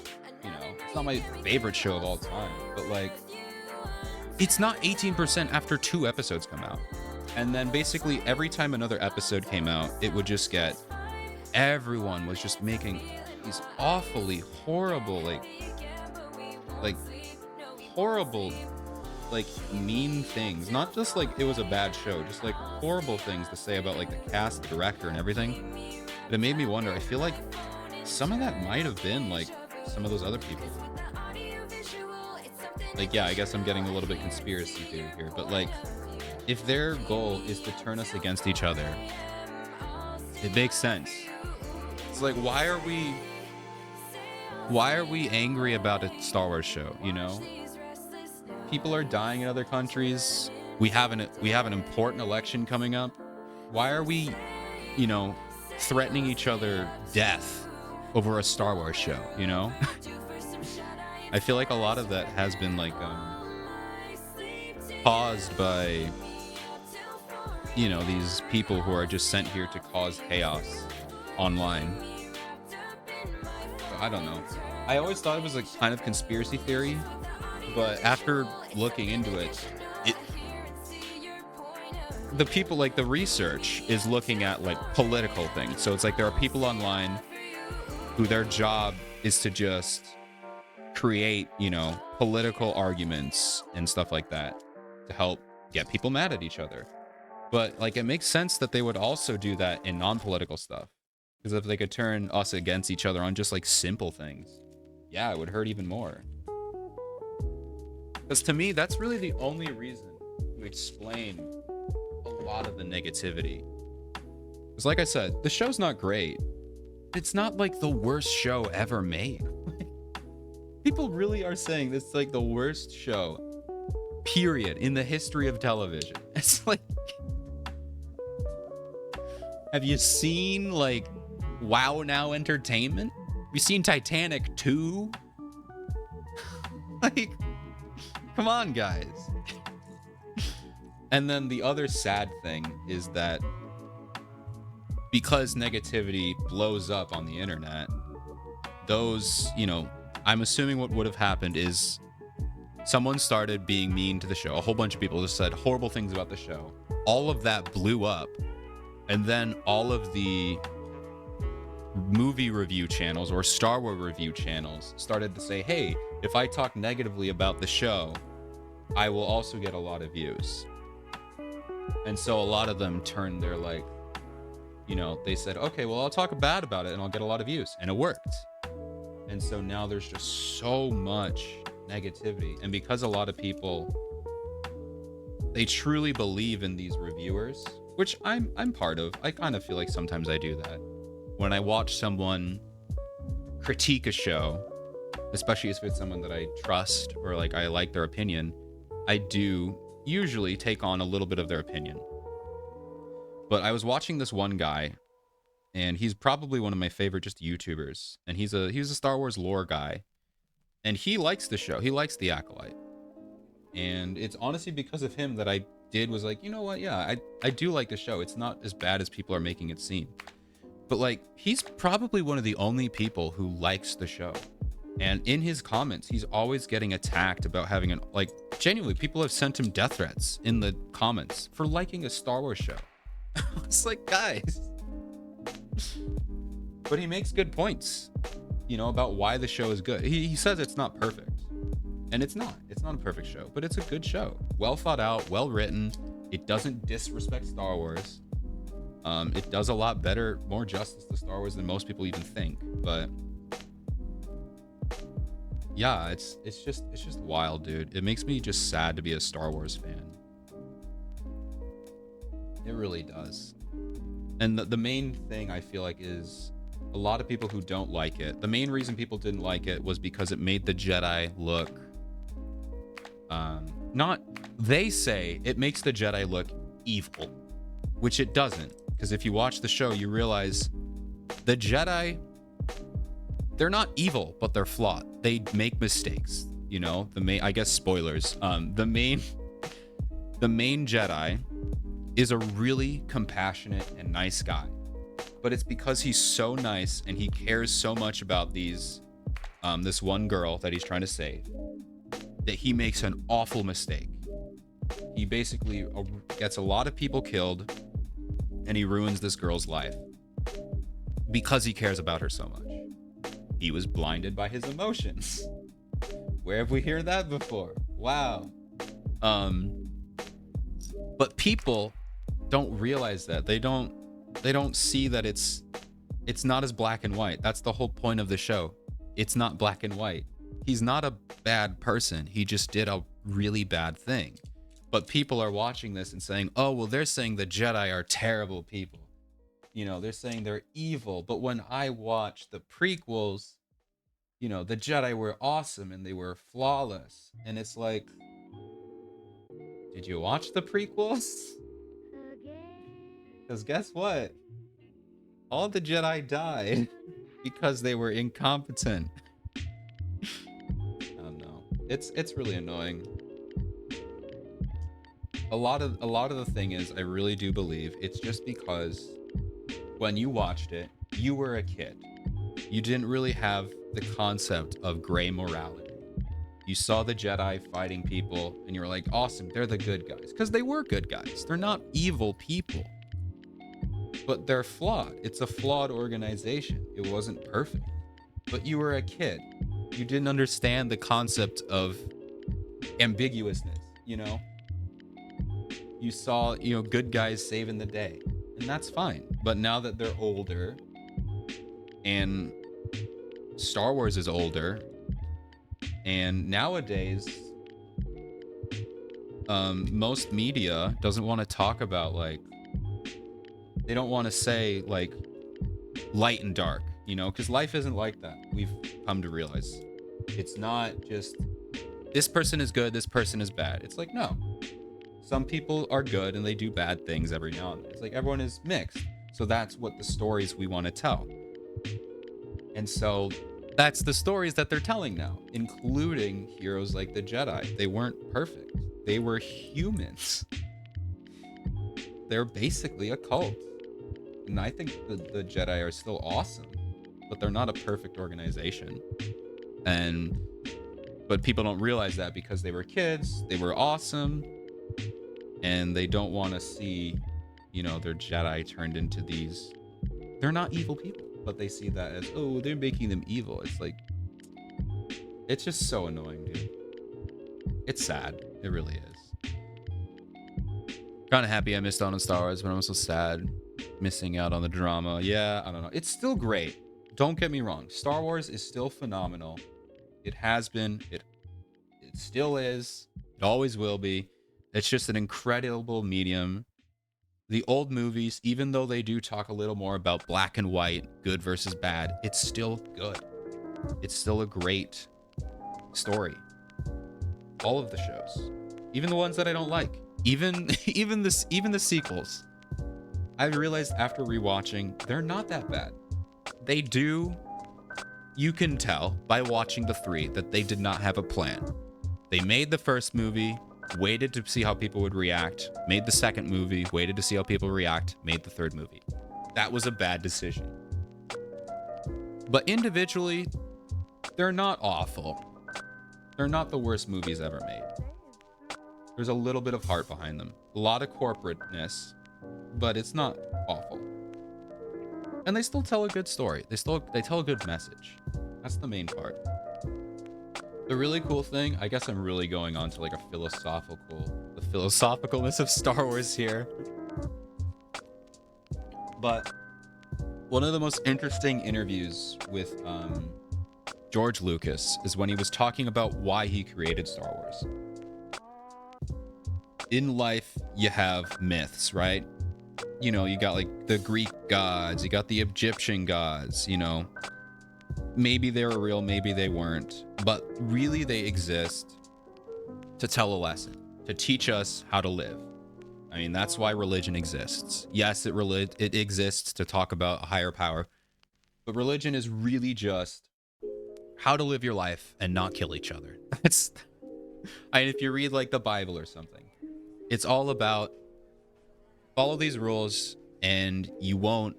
it's not my favorite show of all time, but like, it's not 18% after two episodes come out. And then basically every time another episode came out, it would just get, everyone was just making these awfully horrible, like horrible, like mean things. Not just like it was a bad show, just like horrible things to say about like the cast, the director, and everything. But it made me wonder, I feel like some of that might have been like some of those other people. Like, yeah, I guess I'm getting a little bit conspiracy theory here, but like, if their goal is to turn us against each other, it makes sense. It's like, why are we angry about a Star Wars show, People are dying in other countries. We have an important election coming up. Why are we, threatening each other death over a Star Wars show, I feel like a lot of that has been like caused by, these people who are just sent here to cause chaos online. So I don't know. I always thought it was a kind of conspiracy theory, but after looking into it, the people, like the research is looking at like political things. So it's like there are people online who their job is to just create, political arguments and stuff like that to help get people mad at each other. But like, it makes sense that they would also do that in non-political stuff, because if they could turn us against each other on just like simple things, yeah, it would hurt even more. Because to me, that's really the only reason to explain a lot of the negativity. Because like I said, the show's not great. It's not like the worst show ever made. People really are saying this is like the worst show, period, in the history of television. It's like, have you seen like Wow Now Entertainment? Have you seen Titanic 2? Like, come on, guys. And then the other sad thing is that because negativity blows up on the internet, those, I'm assuming what would have happened is someone started being mean to the show. A whole bunch of people just said horrible things about the show. All of that blew up. And then all of the movie review channels or Star Wars review channels started to say, hey, if I talk negatively about the show, I will also get a lot of views. And so a lot of them turned their like, they said, okay, well, I'll talk bad about it and I'll get a lot of views. And it worked. And so now there's just so much negativity. And because a lot of people, they truly believe in these reviewers, which I'm part of. I kind of feel like sometimes I do that. When I watch someone critique a show, especially if it's someone that I trust or like I like their opinion, I do usually take on a little bit of their opinion. But I was watching this one guy, and he's probably one of my favorite just YouTubers, and he's a Star Wars lore guy, and he likes the show. He likes The Acolyte. And it's honestly because of him that I was like, you know what? Yeah, I do like the show. It's not as bad as people are making it seem. But like, he's probably one of the only people who likes the show. And in his comments, he's always getting attacked about having genuinely, people have sent him death threats in the comments for liking a Star Wars show. It's like, guys. But he makes good points, about why the show is good. He says it's not perfect. And it's not. It's not a perfect show, but it's a good show. Well thought out, well written. It doesn't disrespect Star Wars. It does a lot better, more justice to Star Wars than most people even think. But yeah, it's just wild, dude. It makes me just sad to be a Star Wars fan. It really does. And the main thing I feel like is a lot of people who don't like it. The main reason people didn't like it was because it made the Jedi look they say it makes the Jedi look evil, which it doesn't. Because if you watch the show, you realize the Jedi, they're not evil, but they're flawed. They make mistakes. I guess spoilers. The main Jedi is a really compassionate and nice guy, but it's because he's so nice and he cares so much about this one girl that he's trying to save, that he makes an awful mistake. He basically gets a lot of people killed, and he ruins this girl's life because he cares about her so much. He was blinded by his emotions. Where have we heard that before? Wow. But people don't realize that. They don't see that it's not as black and white. That's the whole point of the show. It's not black and white. He's not a bad person. He just did a really bad thing. But people are watching this and saying, oh, well, they're saying the Jedi are terrible people. They're saying they're evil. But when I watch the prequels, the Jedi were awesome and they were flawless. And it's like, did you watch the prequels? Because guess what? All the Jedi died because they were incompetent. I don't know. It's really annoying. A lot of the thing is, I really do believe it's just because when you watched it, you were a kid. You didn't really have the concept of gray morality. You saw the Jedi fighting people and you were like, awesome, they're the good guys. Because they were good guys. They're not evil people. But they're flawed. It's a flawed organization. It wasn't perfect. But you were a kid. You didn't understand the concept of ambiguousness, You saw, good guys saving the day. And that's fine. But now that they're older and Star Wars is older, and nowadays most media doesn't want to talk about they don't want to say light and dark, because life isn't like that. We've come to realize it's not just this person is good, this person is bad. It's like, no, some people are good and they do bad things every now and then. It's like everyone is mixed. So that's what the stories we want to tell. And so that's the stories that they're telling now, including heroes like the Jedi. They weren't perfect. They were humans. They're basically a cult. And I think the Jedi are still awesome, but they're not a perfect organization. But people don't realize that because they were kids, they were awesome, and they don't want to see, their Jedi turned into these. They're not evil people, but they see that as, oh, they're making them evil. It's like, it's just so annoying, dude. It's sad. It really is. Kind of happy I missed out on Star Wars, but I'm also sad missing out on the drama. Yeah, I don't know. It's still great. Don't get me wrong. Star Wars is still phenomenal. It has been. It still is. It always will be. It's just an incredible medium. The old movies, even though they do talk a little more about black and white, good versus bad, it's still good. It's still a great story. All of the shows, even the ones that I don't like, even the sequels, I realized after rewatching, they're not that bad. They do. You can tell by watching the three that they did not have a plan. They made the first movie, waited to see how people would react, made the second movie, waited to see how people react, made the third movie. That was a bad decision. But individually, they're not awful. They're not the worst movies ever made. There's a little bit of heart behind them. A lot of corporateness, but it's not awful. And they still tell a good story. They tell a good message. That's the main part. The really cool thing, I guess I'm really going on to like the philosophicalness of Star Wars here. But one of the most interesting interviews with George Lucas is when he was talking about why he created Star Wars. In life, you have myths, right? You know, you got like the Greek gods, you got the Egyptian gods, you know. Maybe they were real, maybe they weren't. But really they exist to tell a lesson, to teach us how to live. I mean, that's why religion exists. Yes, it exists to talk about a higher power. But religion is really just how to live your life and not kill each other. If you read like the Bible or something, it's all about follow these rules and you won't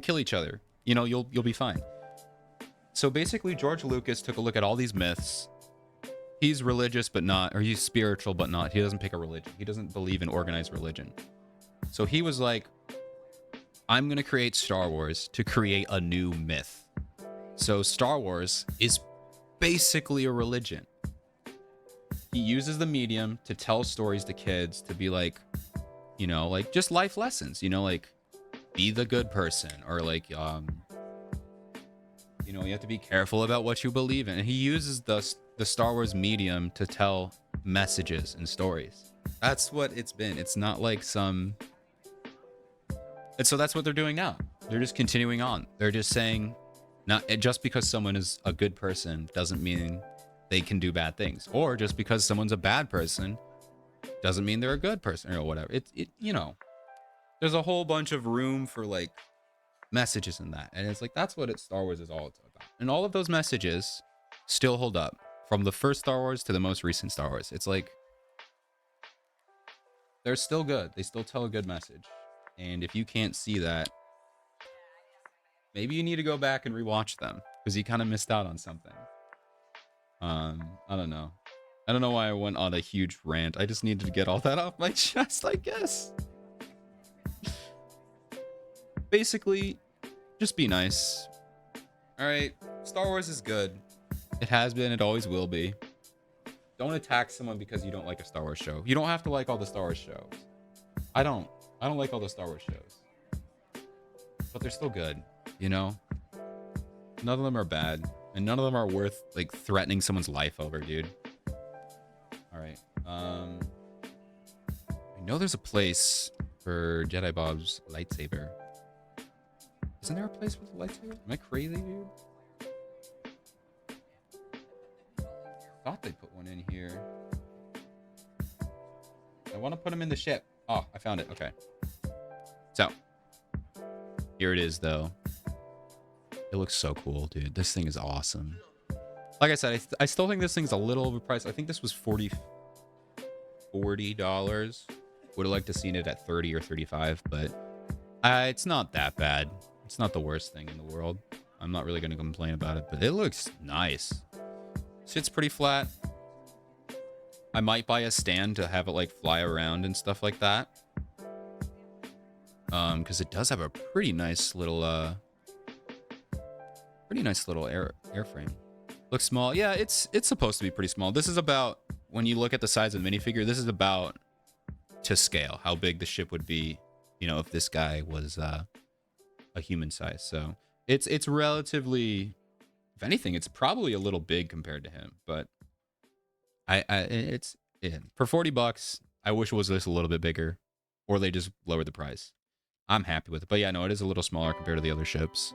kill each other. You know, you'll be fine. So basically George Lucas took a look at all these myths. He's religious but not, or he's spiritual but not. He doesn't pick a religion. He doesn't believe in organized religion. So he was like, I'm going to create Star Wars to create a new myth. So Star Wars is basically a religion. He uses the medium to tell stories to kids to be like, you know, like just life lessons, you know, like be the good person, or like, you know, you have to be careful about what you believe in. And he uses the Star Wars medium to tell messages and stories. That's what it's been. It's not like some... And so that's what they're doing now. They're just continuing on. They're just saying, not just because someone is a good person doesn't mean they can do bad things. Or just because someone's a bad person doesn't mean they're a good person or whatever. You know, there's a whole bunch of room for like messages in that. And it's like, that's what Star Wars is all about. And all of those messages still hold up from the first Star Wars to the most recent Star Wars. It's like, they're still good. They still tell a good message. And if you can't see that, maybe you need to go back and rewatch them because you kind of missed out on something. I don't know. I don't know why I went on a huge rant. I just needed to get all that off my chest, I guess. Basically, just be nice. All right, Star Wars is good. It has been, it always will be. Don't attack someone because you don't like a Star Wars show. You don't have to like all the Star Wars shows. I don't like all the Star Wars shows. But they're still good, you know? None of them are bad. And none of them are worth, like, threatening someone's life over, dude. Alright. I know there's a place for Jedi Bob's lightsaber. Isn't there a place with a lightsaber? Am I crazy, dude? Thought they put one in here. I want to put them in the ship. Oh, I found it. Okay. So, here it is, though. It looks so cool, dude. This thing is awesome. Like I said, I still think this thing's a little overpriced. I think this was $40. Would have liked to seen it at 30 or 35, but it's not that bad. It's not the worst thing in the world. I'm not really going to complain about it, but it looks nice. Sits pretty flat. I might buy a stand to have it like fly around and stuff like that. Because it does have a pretty nice little airframe. Looks small. Yeah, it's supposed to be pretty small. This is about, when you look at the size of the minifigure, this is about to scale how big the ship would be, you know, if this guy was a human size. So it's relatively, if anything, it's probably a little big compared to him, but it's for $40. I wish it was just a little bit bigger, or they just lowered the price. I'm happy with it, but yeah, no, it is a little smaller compared to the other ships.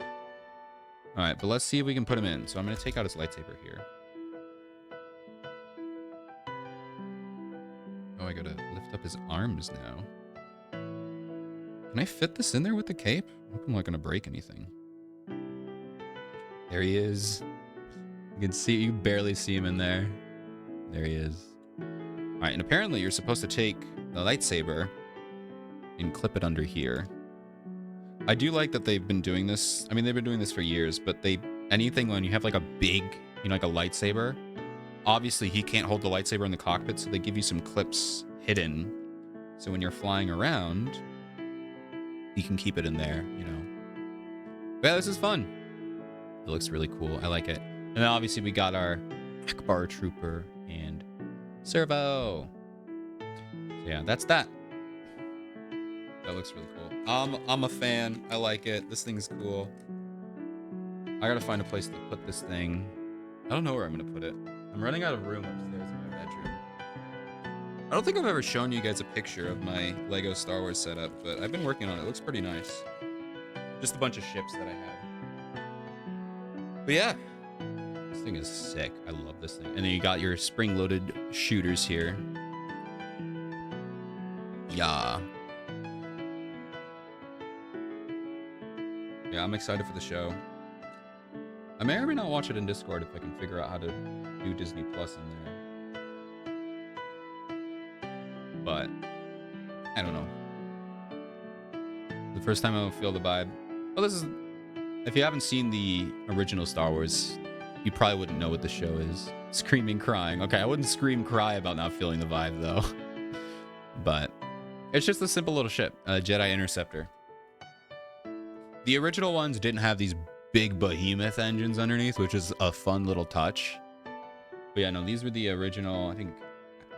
All right, but let's see if we can put him in. So I'm gonna take out his lightsaber here. Oh, I gotta lift up his arms now. Can I fit this in there with the cape? I hope I'm not gonna break anything. There he is. You can see, you barely see him in there. There he is. All right, and apparently you're supposed to take the lightsaber and clip it under here. I do like that they've been doing this. I mean, they've been doing this for years, but they anything when you have like a big, like a lightsaber, obviously he can't hold the lightsaber in the cockpit, so they give you some clips hidden. So when you're flying around, you can keep it in there, But yeah, this is fun. It looks really cool. I like it. And then obviously we got our Akbar Trooper and Servo. So yeah, that's that. That looks really cool. I'm a fan. I like it. This thing's cool. I gotta find a place to put this thing. I don't know where I'm gonna put it. I'm running out of room upstairs in my bedroom. I don't think I've ever shown you guys a picture of my Lego Star Wars setup, but I've been working on it. It looks pretty nice. Just a bunch of ships that I have. But yeah, this thing is sick. I love this thing. And then you got your spring-loaded shooters here. Yeah. Yeah, I'm excited for the show. I may or may not watch it in Discord if I can figure out how to do Disney Plus in there. But I don't know. The first time I'll feel the vibe. Well, this is... If you haven't seen the original Star Wars, you probably wouldn't know what the show is. Screaming, crying. Okay, I wouldn't scream, cry about not feeling the vibe, though. But it's just a simple little ship. A Jedi Interceptor. The original ones didn't have these big behemoth engines underneath, which is a fun little touch. But yeah, no, these were the original, I think,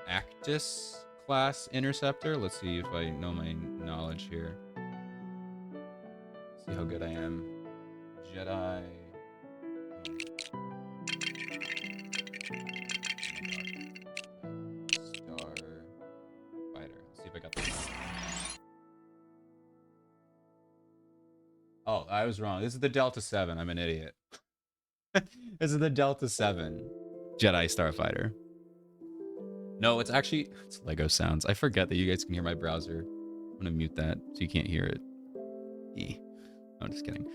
Actis class Interceptor. Let's see if I know my knowledge here. See how good I am. Jedi. Star Fighter. Let's see if I got this. Oh, I was wrong. This is the Delta 7. I'm an idiot. This is the Delta 7 Jedi Starfighter. No, it's Lego sounds. I forget that you guys can hear my browser. I'm gonna mute that so you can't hear it. No, I'm just kidding.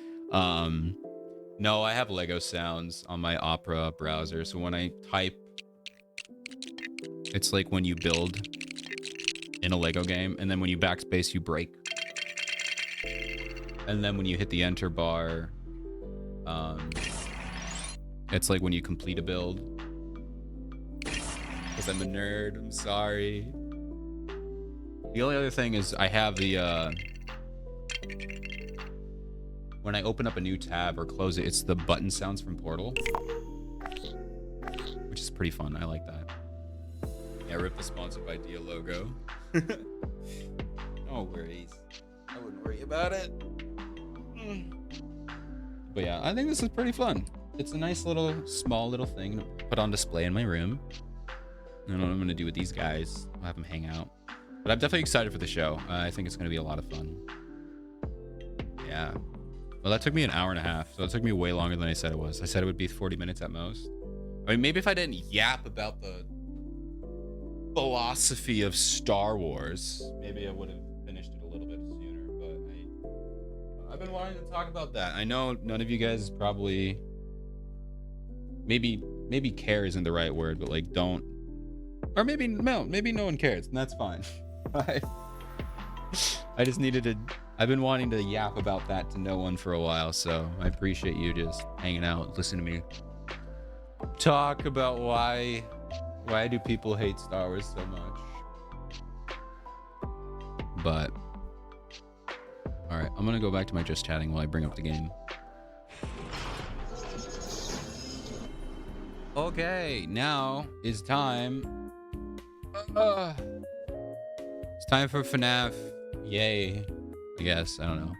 No, I have Lego sounds on my Opera browser. So when I type, it's like when you build in a Lego game, and then when you backspace, you break. And then when you hit the enter bar, it's like when you complete a build. Because I'm a nerd, I'm sorry. The only other thing is I have the, when I open up a new tab or close it, it's the button sounds from Portal. Which is pretty fun, I like that. Yeah, rip the sponsored by Dia logo. No worries. I wouldn't worry about it. But yeah, I think this is pretty fun. It's a nice little, small little thing to put on display in my room. I don't know what I'm gonna do with these guys. I'll have them hang out. But I'm definitely excited for the show. I think it's gonna be a lot of fun. Yeah. Well, that took me an hour and a half, so it took me way longer than I said it was. I said it would be 40 minutes at most. I mean, maybe if I didn't yap about the philosophy of Star Wars, maybe I would have finished it a little bit sooner, but I've been wanting to talk about that. I know none of you guys probably, maybe care isn't the right word, but like don't, or maybe no one cares, and that's fine. I just needed to, I've been wanting to yap about that to no one for a while, so I appreciate you just hanging out, listening to me talk about why do people hate Star Wars so much. But all right, I'm gonna go back to my just chatting while I bring up the game. Okay, now is time. It's time for FNAF. Yay. I guess. I don't know.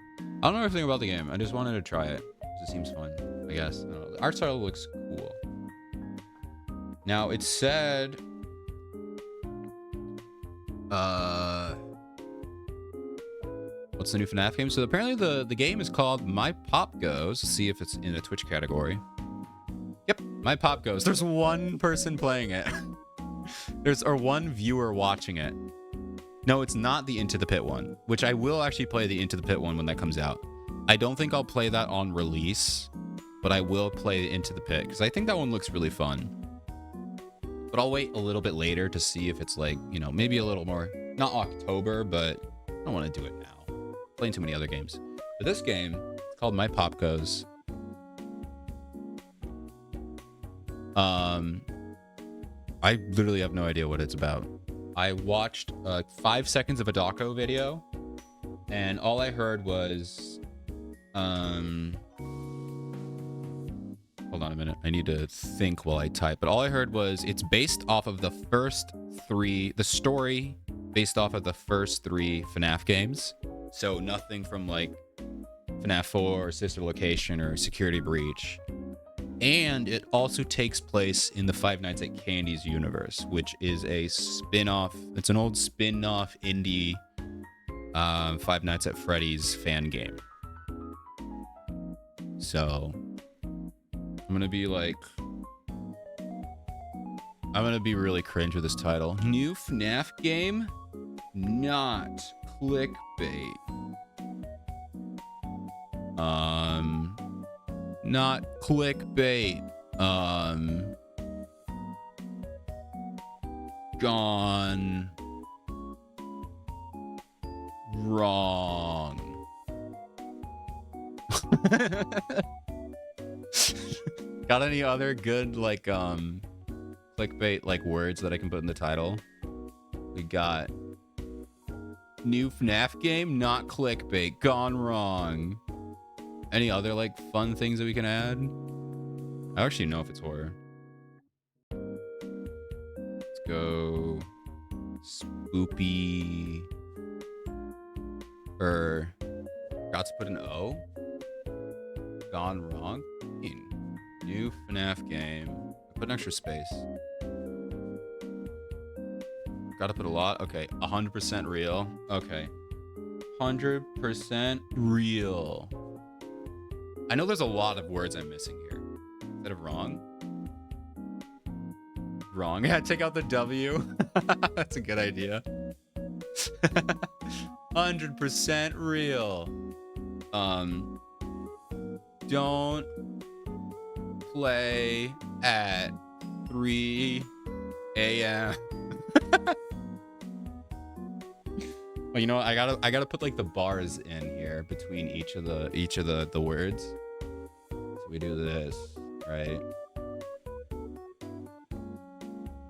I don't know everything about the game. I just wanted to try it. It seems fun. I guess. I don't know. The art style looks cool. Now, it said... What's the new FNAF game? So apparently the game is called My Pop Goes. Let's see if it's in a Twitch category. Yep, My Pop Goes. There's one person playing it. Or one viewer watching it. No, it's not the Into the Pit one, which I will actually play the Into the Pit one when that comes out. I don't think I'll play that on release, but I will play Into the Pit because I think that one looks really fun. But I'll wait a little bit later to see if it's like, you know, maybe a little more, not October, but I don't want to do it now. Playing too many other games. But this game, it's called My Pop Goes. I literally have no idea what it's about. I watched 5 seconds of a doco video, and all I heard was, hold on a minute. I need to think while I type. But all I heard was it's based off of the story based off of the first 3 FNAF games. So nothing from like FNAF 4 or Sister Location or Security Breach. And it also takes place in the Five Nights at Candy's universe, which is a spin-off. It's an old spin-off indie Five Nights at Freddy's fan game. So I'm gonna be really cringe with this title. New FNAF game? Not clickbait. Not clickbait. Gone wrong. Got any other good clickbait words that I can put in the title? We got new FNAF game, not clickbait, gone wrong. Any other fun things that we can add? I actually know if it's horror. Let's go spoopy. Forgot to put an O. Gone wrong. New FNAF game. I put an extra space. Gotta put a lot. Okay, 100% real. Okay, 100% real. I know there's a lot of words I'm missing here. Instead of wrong. Wrong. Yeah, take out the W. That's a good idea. 100% real. Don't play at 3 a.m. Well, you know what? I gotta put the bars in here between each of the words. So we do this, right?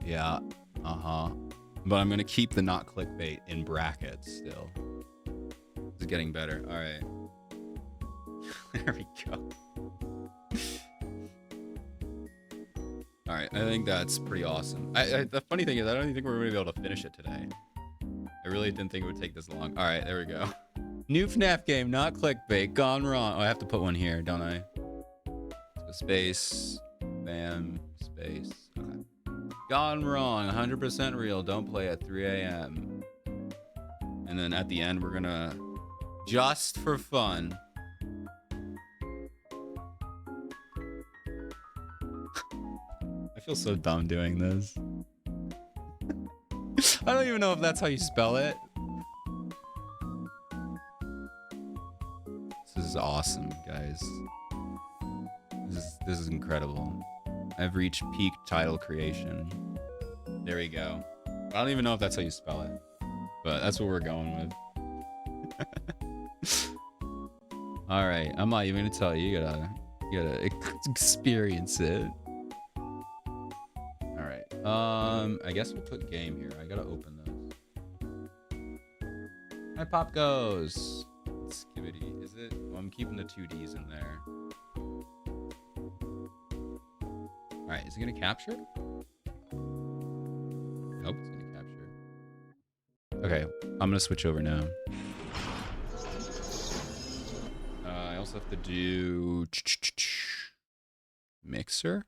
Yeah. But I'm gonna keep the not clickbait in brackets still. It's getting better. All right. There we go. All right, I think that's pretty awesome. The funny thing is, I don't even think we're gonna be able to finish it today. I really didn't think it would take this long. All right, there we go. New FNAF game, not clickbait, gone wrong. Oh, I have to put one here, don't I? So space, bam, space. Okay. Gone wrong, 100% real. Don't play at 3 a.m. And then at the end, we're gonna, just for fun, I feel so dumb doing this. I don't even know if that's how you spell it. This is awesome, guys. This is incredible. I've reached peak title creation. There we go. I don't even know if that's how you spell it, but that's what we're going with. All right, I'm not even gonna tell you. You gotta experience it. All right. I guess we'll put game here. I gotta open this. My pop goes. Skibidi. Is it? Well, I'm keeping the 2Ds in there. All right. Is it gonna capture? Nope, it's gonna capture. Okay, I'm gonna switch over now. I also have to do mixer.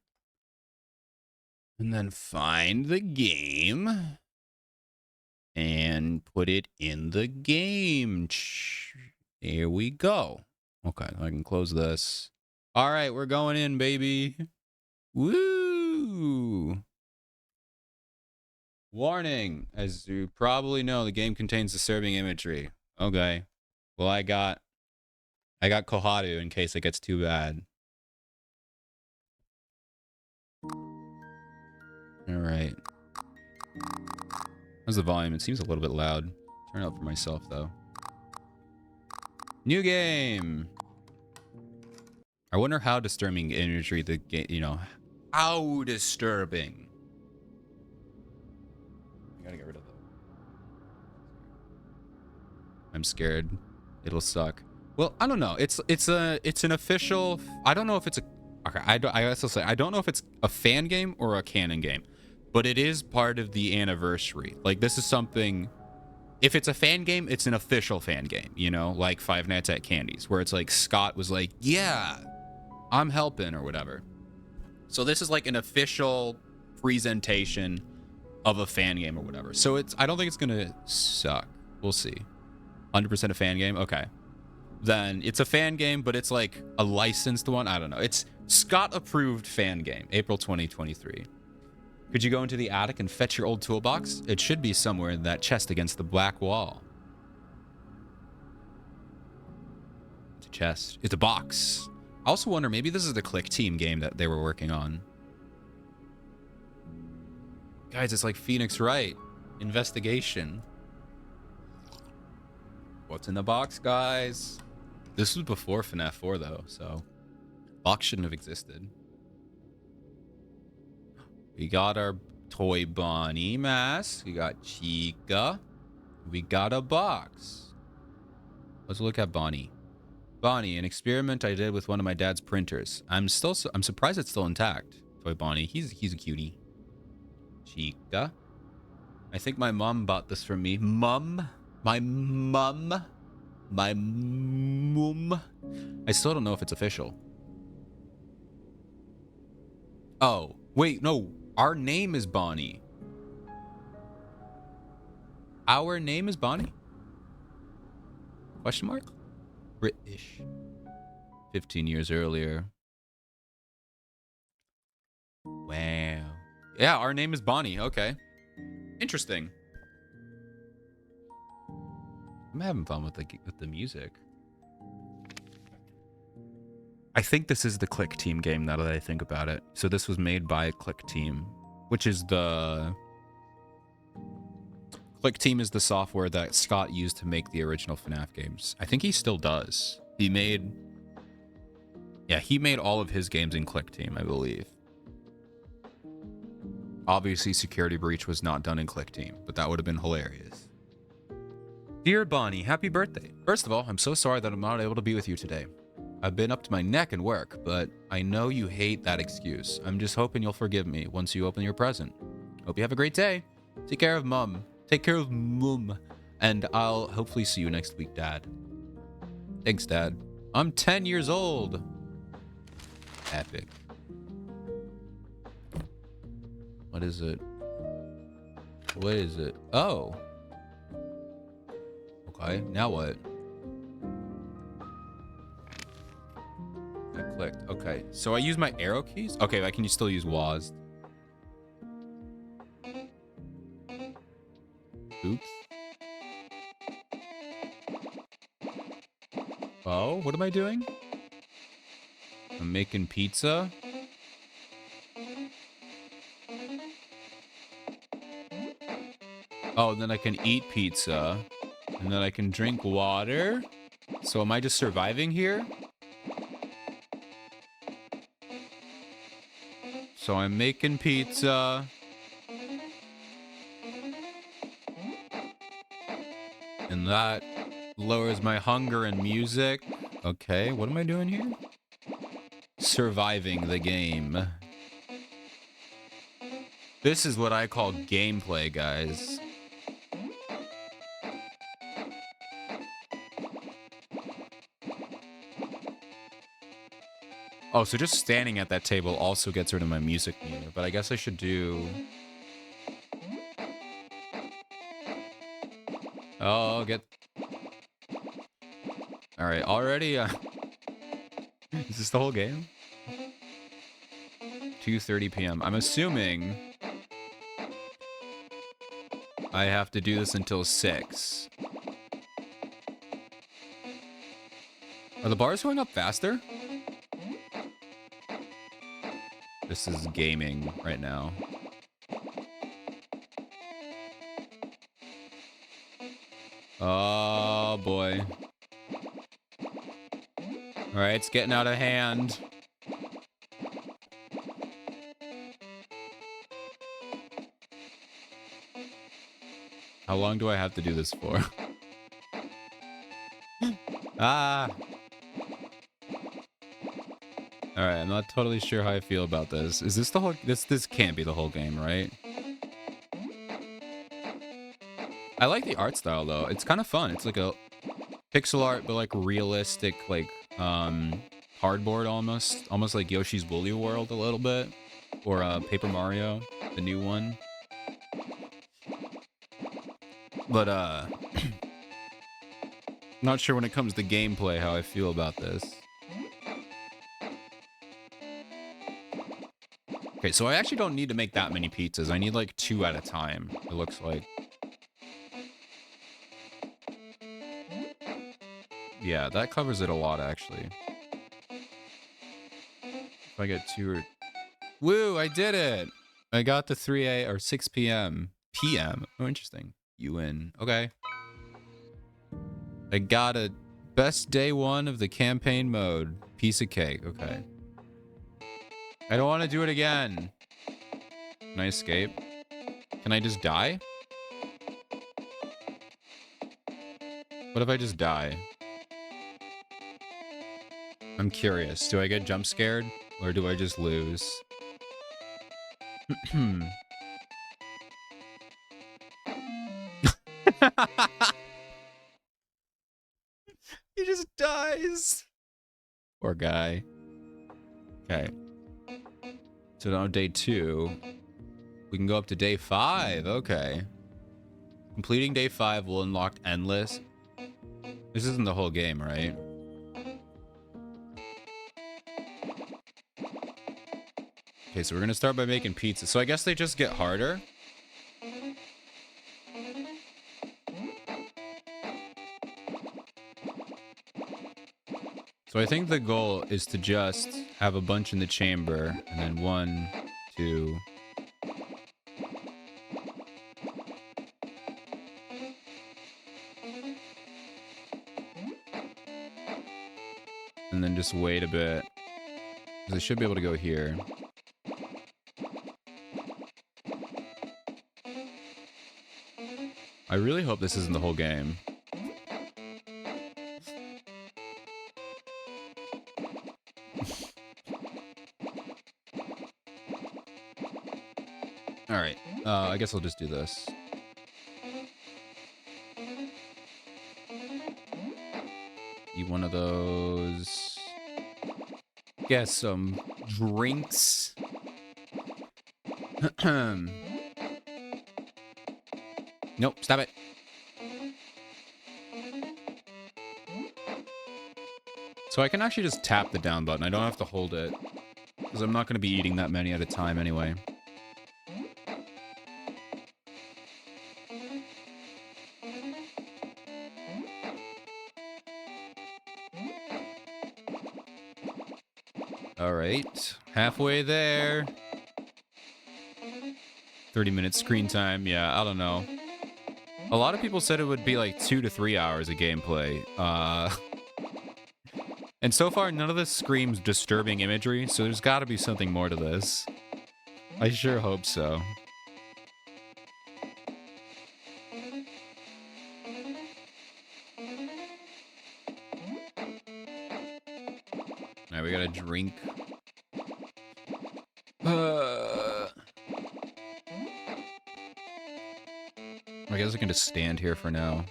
And then find the game and put it in the game. Here we go. Okay, I can close this. All right, we're going in, baby. Woo! Warning, as you probably know, the game contains disturbing imagery. Okay. Well, I got Kohatu in case it gets too bad. All right. How's the volume? It seems a little bit loud. Turn it up for myself, though. New game. I wonder how disturbing imagery the game, How disturbing. I gotta get rid of that. I'm scared. It'll suck. Well, I don't know. It's an official. I don't know if it's a. Okay, I also say I don't know if it's a fan game or a canon game, but it is part of the anniversary. Like this is something. If it's a fan game, it's an official fan game. You know, like Five Nights at Candy's, where it's like Scott was like, "Yeah, I'm helping" or whatever. So this is like an official presentation of a fan game or whatever. So it's. I don't think it's gonna suck. We'll see. 100% a fan game. Okay. Then it's a fan game, but it's like a licensed one. I don't know. It's Scott approved fan game, April 2023. Could you go into the attic and fetch your old toolbox? It should be somewhere in that chest against the black wall. It's a chest. It's a box. I also wonder, maybe this is the Click Team game that they were working on. Guys, it's like Phoenix Wright. Investigation. What's in the box, guys? This was before FNAF 4, though, so box shouldn't have existed. We got our toy Bonnie mask. We got Chica. We got a box. Let's look at Bonnie. Bonnie, an experiment I did with one of my dad's printers. I'm surprised it's still intact. Toy Bonnie, he's a cutie. Chica. I think my mom bought this for me. Mum. My mum. My mum. I still don't know if it's official. Oh, wait, no. Our name is Bonnie. Our name is Bonnie? Question mark? British. 15 years earlier. Wow. Yeah, our name is Bonnie. Okay. Interesting. I'm having fun with the music. I think this is the Click Team game now that I think about it. So this was made by Click Team, which is the... Click Team is the software that Scott used to make the original FNAF games. I think he still does. He made all of his games in Click Team, I believe. Obviously, Security Breach was not done in Click Team, but that would have been hilarious. Dear Bonnie, happy birthday. First of all, I'm so sorry that I'm not able to be with you today. I've been up to my neck in work, but I know you hate that excuse. I'm just hoping you'll forgive me once you open your present. Hope you have a great day. Take care of Mum. Take care of Mum. And I'll hopefully see you next week, Dad. Thanks, Dad. I'm 10 years old. Epic. What is it? What is it? Oh. Okay, now what? I clicked. Okay, so I use my arrow keys? Okay, I can still use WASD. Oops. Oh, what am I doing? I'm making pizza. Oh, and then I can eat pizza. And then I can drink water. So am I just surviving here? So I'm making pizza. And that lowers my hunger and music. Okay, what am I doing here? Surviving the game. This is what I call gameplay, guys. Oh, so just standing at that table also gets rid of my music meter, but I guess I should do... Oh, get... Alright, already, is this the whole game? 2:30 p.m. I'm assuming I have to do this until 6. Are the bars going up faster? This is gaming right now. Oh, boy. Alright, it's getting out of hand. How long do I have to do this for? Ah. All right, I'm not totally sure how I feel about this. Is this the whole? This can't be the whole game, right? I like the art style though. It's kind of fun. It's like a pixel art, but like realistic, like cardboard almost like Yoshi's Woolly World a little bit, or Paper Mario, the new one. But not sure when it comes to gameplay how I feel about this. Okay, so I actually don't need to make that many pizzas. I need like 2 at a time, it looks like. Yeah, that covers it a lot, actually. If I get 2 or... Woo, I did it! I got to 3 a or 6 p.m. PM. Oh, interesting. You win. Okay. I got a best day 1 of the campaign mode. Piece of cake. Okay. I don't want to do it again. Can I escape? Can I just die? What if I just die? I'm curious. Do I get jump scared? Or do I just lose? He just dies. Poor guy. Okay. So now day 2. We can go up to day 5. Okay. Completing day 5 will unlock endless. This isn't the whole game, right? Okay, so we're gonna start by making pizza. So I guess they just get harder. So I think the goal is to just have a bunch in the chamber, and then 1, 2... and then just wait a bit. Because I should be able to go here. I really hope this isn't the whole game. Alright, I guess I'll just do this. Eat one of those. Get some drinks. Nope, stop it. So I can actually just tap the down button. I don't have to hold it. Because I'm not going to be eating that many at a time anyway. Alright. Halfway there. 30 minutes screen time. Yeah, I don't know. A lot of people said it would be like 2 to 3 hours of gameplay. And so far, none of this screams disturbing imagery, so there's got to be something more to this. I sure hope so. Alright, we gotta drink. I guess I can just stand here for now.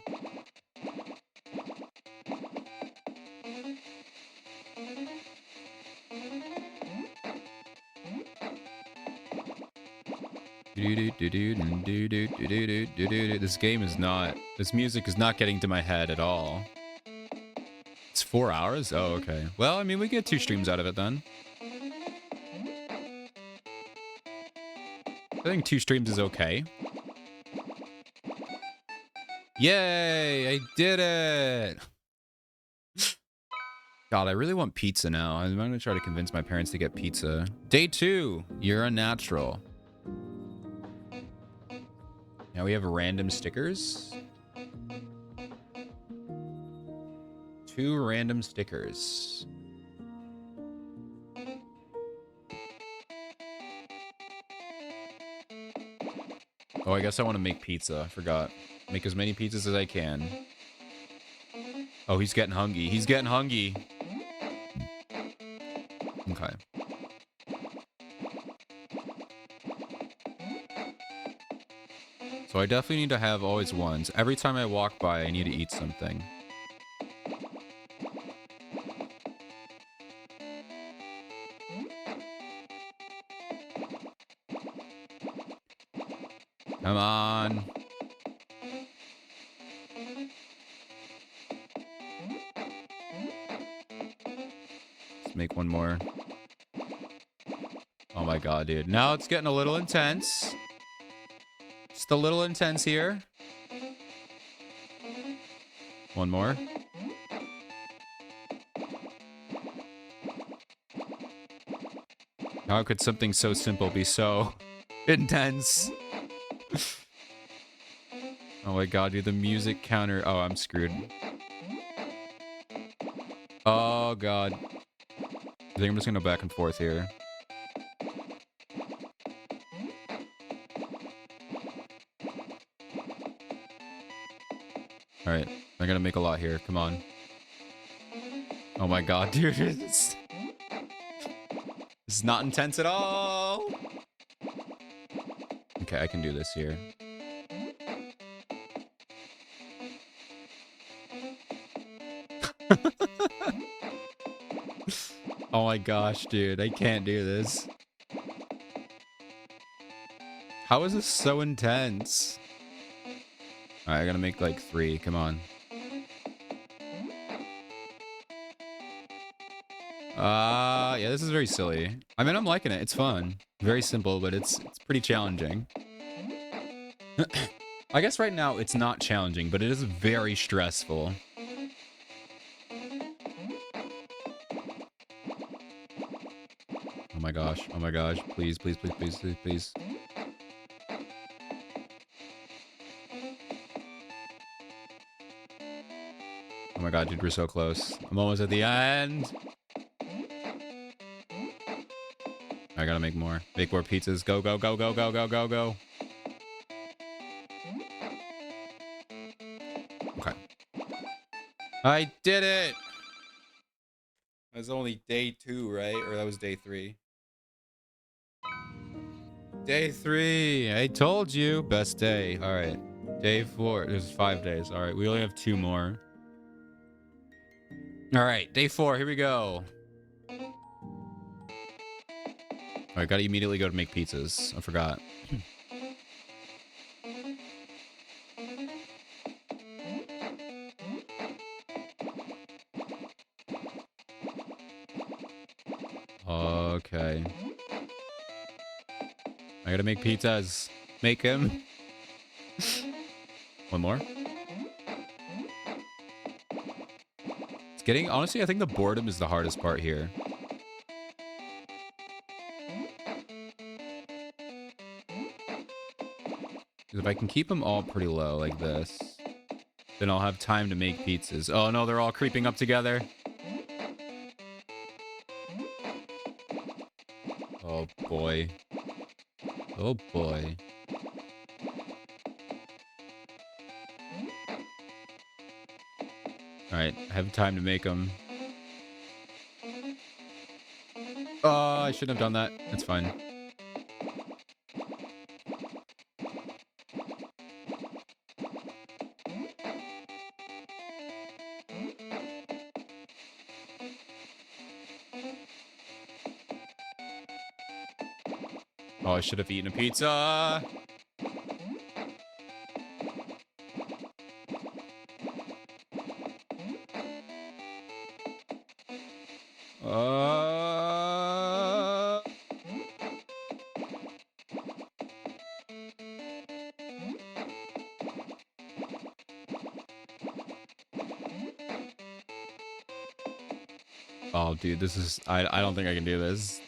This game is not... This music is not getting to my head at all. It's 4 hours? Oh, okay. Well, I mean, we get 2 streams out of it then. I think 2 streams is okay. Yay! I did it! God, I really want pizza now. I'm gonna try to convince my parents to get pizza. Day 2, you're a natural. Now we have random stickers. 2 random stickers. Oh, I guess I want to make pizza. I forgot. Make as many pizzas as I can. Oh, he's getting hungry. He's getting hungry. Okay. So I definitely need to have always ones. Every time I walk by, I need to eat something. Come on. Let's make one more. Oh my god, dude. Now it's getting a little intense. Just a little intense here. One more. How could something so simple be so intense? Oh my god, dude. The music counter. Oh, I'm screwed. Oh god. I think I'm just gonna go back and forth here. Alright. I'm gonna make a lot here. Come on. Oh my god, dude. This is not intense at all. Okay, I can do this here. Oh my gosh, dude. I can't do this. How is this so intense? Alright, I gotta make like 3. Come on. Yeah, this is very silly. I mean, I'm liking it. It's fun. Very simple, but it's pretty challenging. I guess right now it's not challenging, but it is very stressful. Oh my gosh. Oh my gosh. Please, please, please, please, please, please. Oh my god, dude, we're so close. I'm almost at the end. I gotta make more. Make more pizzas. Go, go, go, go, go, go, go, go. Okay. I did it! That was only day 2, right? Or that was day 3. Day 3. I told you. Best day. All right. Day 4. There's 5 days. All right. We only have 2 more. All right. Day 4. Here we go. All right. Got to immediately go to make pizzas. I forgot. Okay. I got to make pizzas. Make him. One more. It's getting... Honestly, I think the boredom is the hardest part here. If I can keep them all pretty low like this, then I'll have time to make pizzas. Oh no, they're all creeping up together. Oh boy. Oh boy. Alright, I have time to make them. Oh, I shouldn't have done that. That's fine. Oh, I should have eaten a pizza. Oh, dude, this is... I don't think I can do this.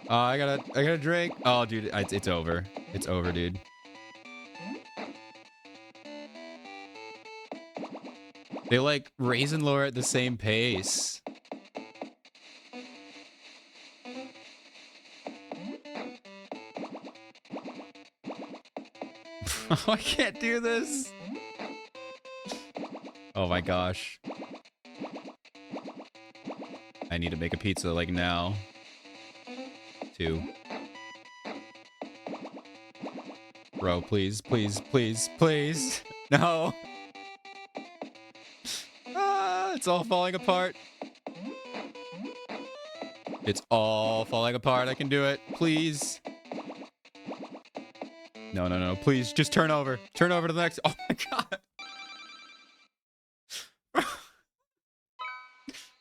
I gotta drink. Oh, dude, it's over. It's over, dude. They like raise and lower at the same pace. Oh, I can't do this. Oh my gosh. I need to make a pizza like now. 2. Bro, please, please, please, please. No. Ah, it's all falling apart. It's all falling apart. I can do it. Please. No, no, no. Please, just turn over. Turn over to the next. Oh my god.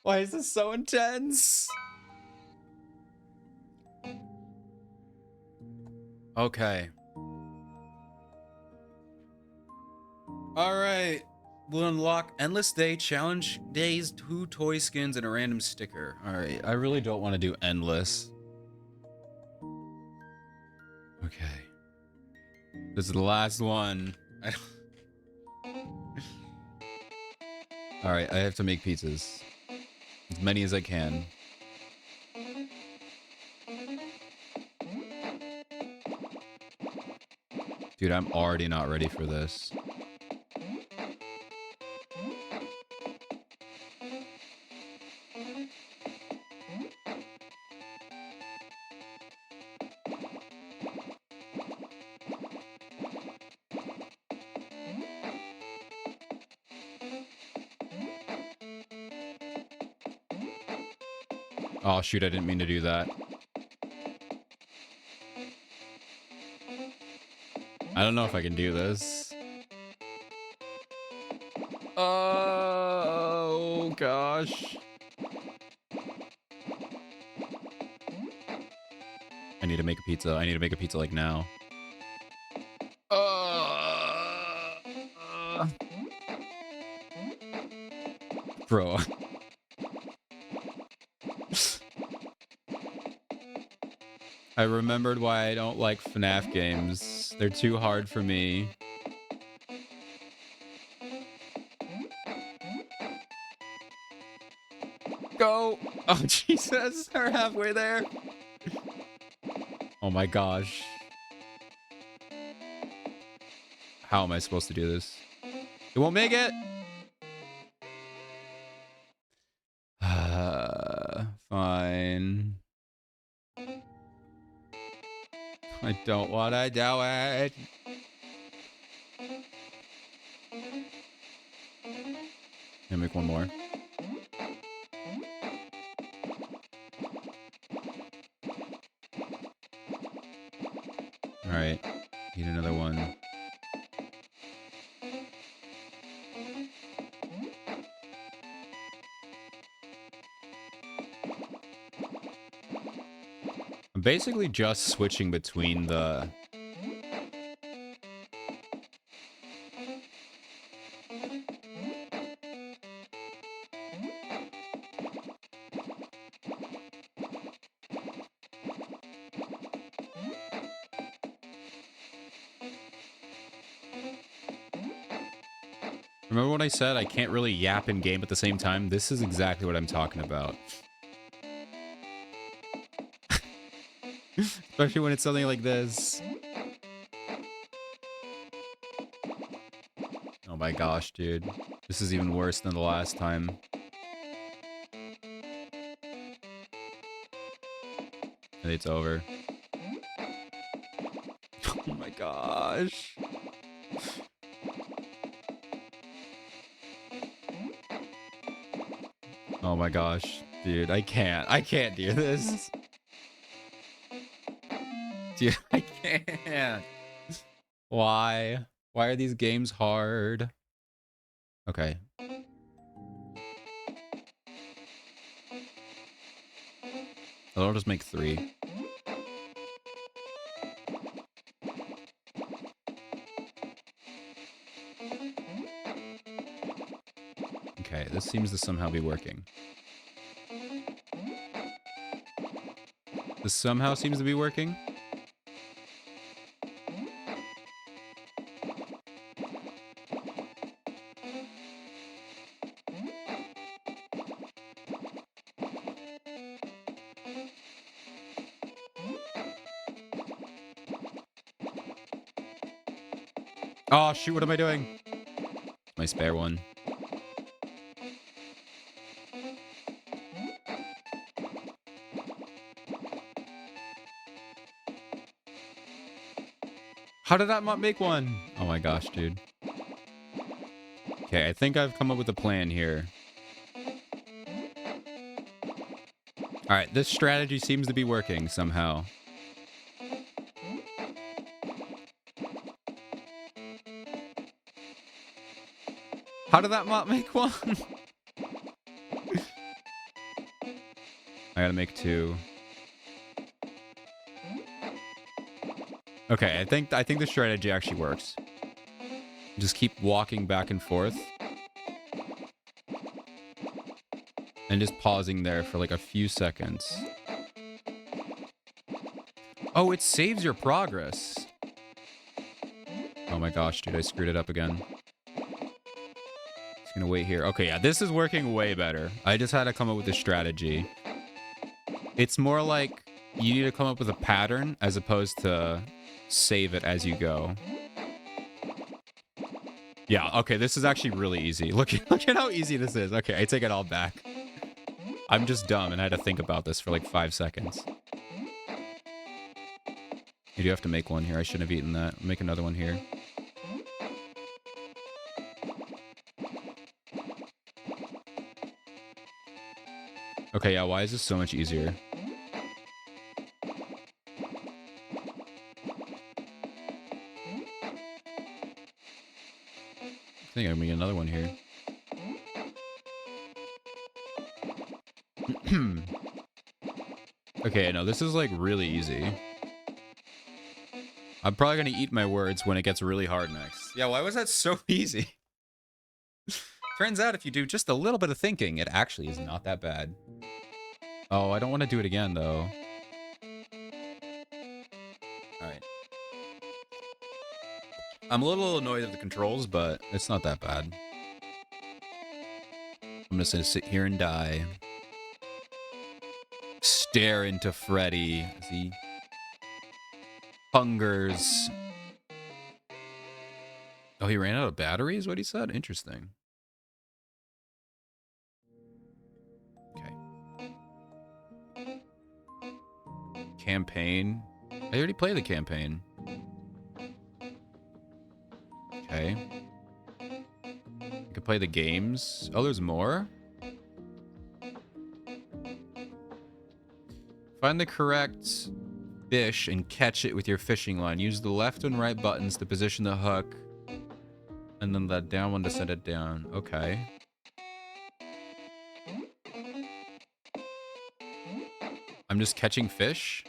Why is this so intense? Okay. All right. We'll unlock Endless Day Challenge Days, 2 toy skins, and a random sticker. All right. I really don't want to do Endless. Okay. This is the last one. All right. I have to make pizzas. As many as I can. Dude, I'm already not ready for this. Oh, shoot. I didn't mean to do that. I don't know if I can do this. Oh, gosh. I need to make a pizza. I need to make a pizza like now. Bro. I remembered why I don't like FNAF games. They're too hard for me. Go! Oh, Jesus. We're halfway there. Oh my gosh. How am I supposed to do this? It won't make it! Fine. I don't want to do it. Let me make one more. All right. Need another one. I'm basically just switching between the... Remember what I said? I can't really yap in game at the same time. This is exactly what I'm talking about. Especially when it's something like this. Oh my gosh, dude. This is even worse than the last time. And it's over. Oh my gosh. Oh my gosh. Dude, I can't do this. Dude, I can't. Why? Why are these games hard? Okay. I'll just make 3. Okay, this seems to somehow be working. This somehow seems to be working. Oh, shoot. What am I doing? My spare one. How did that not make one? Oh my gosh, dude. Okay, I think I've come up with a plan here. All right, this strategy seems to be working somehow. How did that not make one? I gotta make two. Okay, I think the strategy actually works. Just keep walking back and forth. And just pausing there for like a few seconds. Oh, it saves your progress. Oh my gosh, dude, I screwed it up again. Just gonna wait here. Okay, yeah, this is working way better. I just had to come up with a strategy. It's more like you need to come up with a pattern as opposed to save it as you go. Yeah, okay, this is actually really easy. Look at how easy this is. Okay, I take it all back. I'm just dumb and I had to think about this for like 5 seconds. You do have to make one here. I shouldn't have eaten that. I'll make another one here. Okay, yeah, why is this so much easier? I think I'm gonna get another one here. Okay, no, this is like really easy. I'm probably gonna eat my words when it gets really hard next. Yeah, why was that so easy? Turns out if you do just a little bit of thinking, it actually is not that bad. Oh, I don't want to do it again, though. Alright. I'm a little annoyed at the controls, but it's not that bad. I'm just gonna sit here and die. Stare into Freddy as he hungers. Oh, he ran out of batteries? What he said? Interesting. Okay. Campaign. I already played the campaign. Okay. You can play the games. Oh, there's more? Find the correct fish and catch it with your fishing line. Use the left and right buttons to position the hook. And then the down one to set it down. Okay. I'm just catching fish?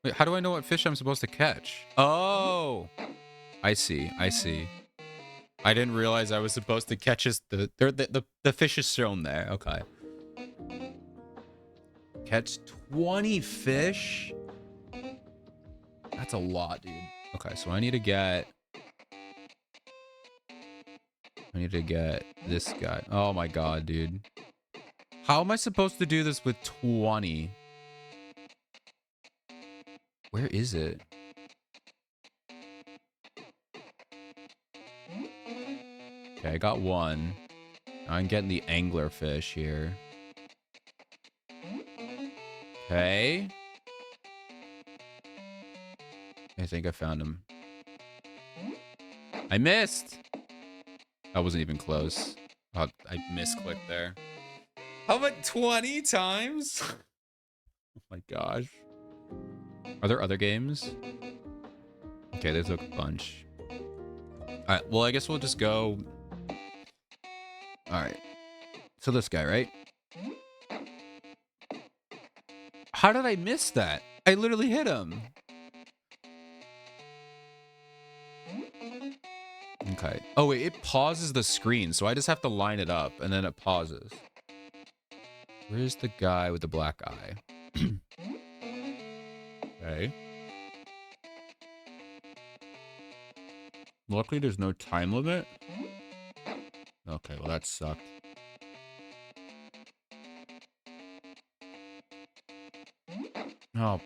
Wait, how do I know what fish I'm supposed to catch? Oh! I see. I see. I didn't realize I was supposed to catch the fish is shown there. Okay. Catch 20 fish? That's a lot, dude. Okay, so I need to get this guy. Oh my god, dude. How am I supposed to do this with 20? Where is it? Okay, I got one. I'm getting the angler fish here. Okay. I think I found him. I missed! That wasn't even close. Oh, I misclicked there. How about 20 times? Oh my gosh. Are there other games? Okay, there's a bunch. Alright, well, I guess we'll just go. Alright. So this guy, right? How did I miss that? I literally hit him. Okay. Oh, wait, it pauses the screen, so I just have to line it up, and then it pauses. Where's the guy with the black eye? Okay. Luckily, there's no time limit. Okay, well, that sucked. Oh,